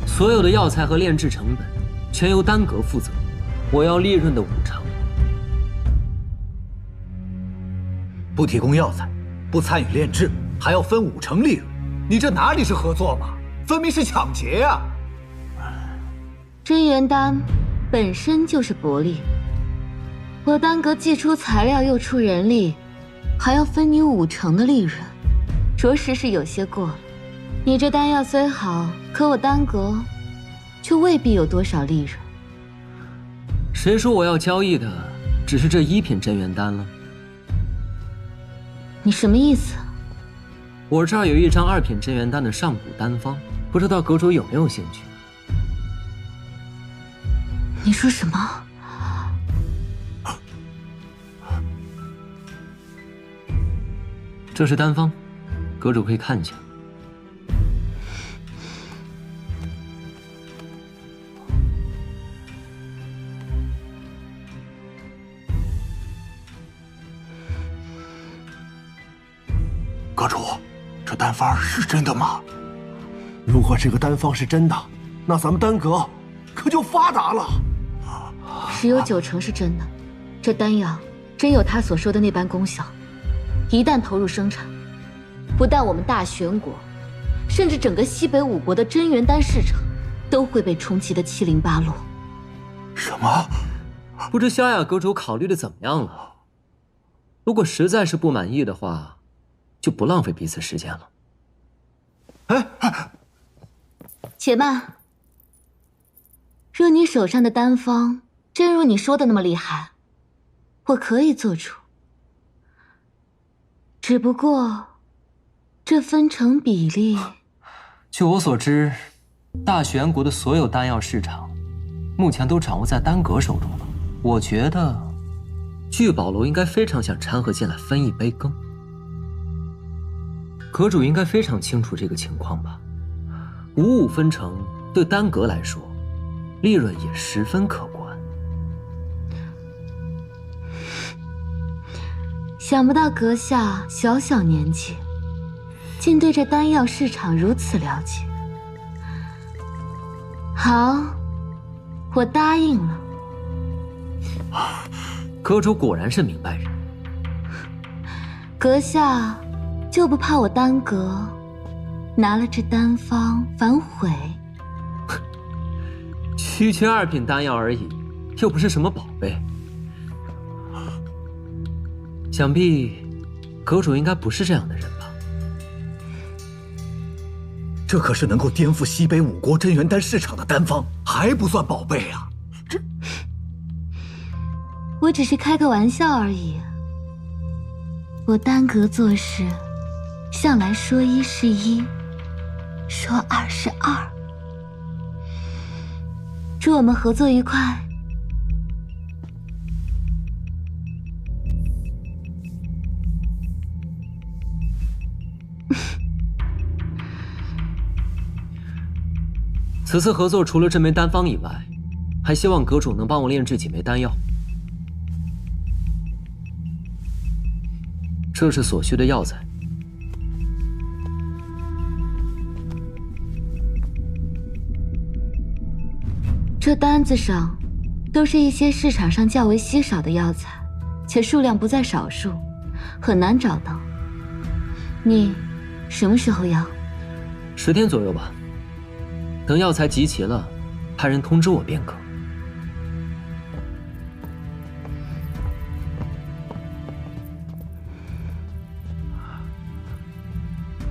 所有的药材和炼制成本全由丹阁负责，我要利润的50%。不提供药材，不参与炼制，还要分50%利润，你这哪里是合作嘛？分明是抢劫呀！真元丹本身就是薄利，我丹阁既出材料又出人力，还要分你50%的利润，着实是有些过了。你这丹药虽好，可我丹阁却未必有多少利润。谁说我要交易的只是这1品真元丹了？你什么意思？我这儿有一张2品真元丹的上古丹方，不知道阁主有没有兴趣？你说什么？这是丹方，阁主可以看一下。阁主，这这丹方是真的吗？如果这个丹方是真的，那咱们丹阁可就发达了。十有九成是真的，这丹药真有他所说的那般功效，一旦投入生产，不但我们大玄国，甚至整个西北五国的真元丹市场都会被冲击得七零八落。什么？不知萧雅阁主考虑的怎么样了？如果实在是不满意的话，就不浪费彼此时间了。且慢，若你手上的丹方真如你说的那么厉害，我可以做出。只不过，这分成比例……据我所知，大玄国的所有丹药市场，目前都掌握在丹阁手中了。我觉得，聚宝楼应该非常想掺和进来分一杯羹。阁主应该非常清楚这个情况吧？55分成对丹阁来说，利润也十分可观。想不到阁下小小年纪，竟对这丹药市场如此了解。好，我答应了。阁主果然是明白人。阁下就不怕我丹阁拿了这丹方反悔？区区2品丹药而已，又不是什么宝贝。想必阁主应该不是这样的人吧？这可是能够颠覆西北五国真元丹市场的丹方，还不算宝贝啊！我只是开个玩笑而已。我丹阁做事，向来说一是一，说二是二。祝我们合作愉快。此次合作除了这枚丹方以外，还希望阁主能帮我炼制几枚丹药。这是所需的药材。这单子上都是一些市场上较为稀少的药材，且数量不在少数，很难找到。你什么时候要？10天左右吧。等药材集齐了，派人通知我便可。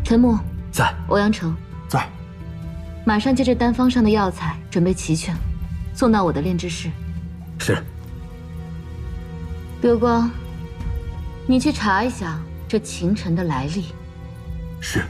陈木在，欧阳成在，马上将这丹方上的药材准备齐全，送到我的炼制室。是。流光，你去查一下这秦晨的来历。是。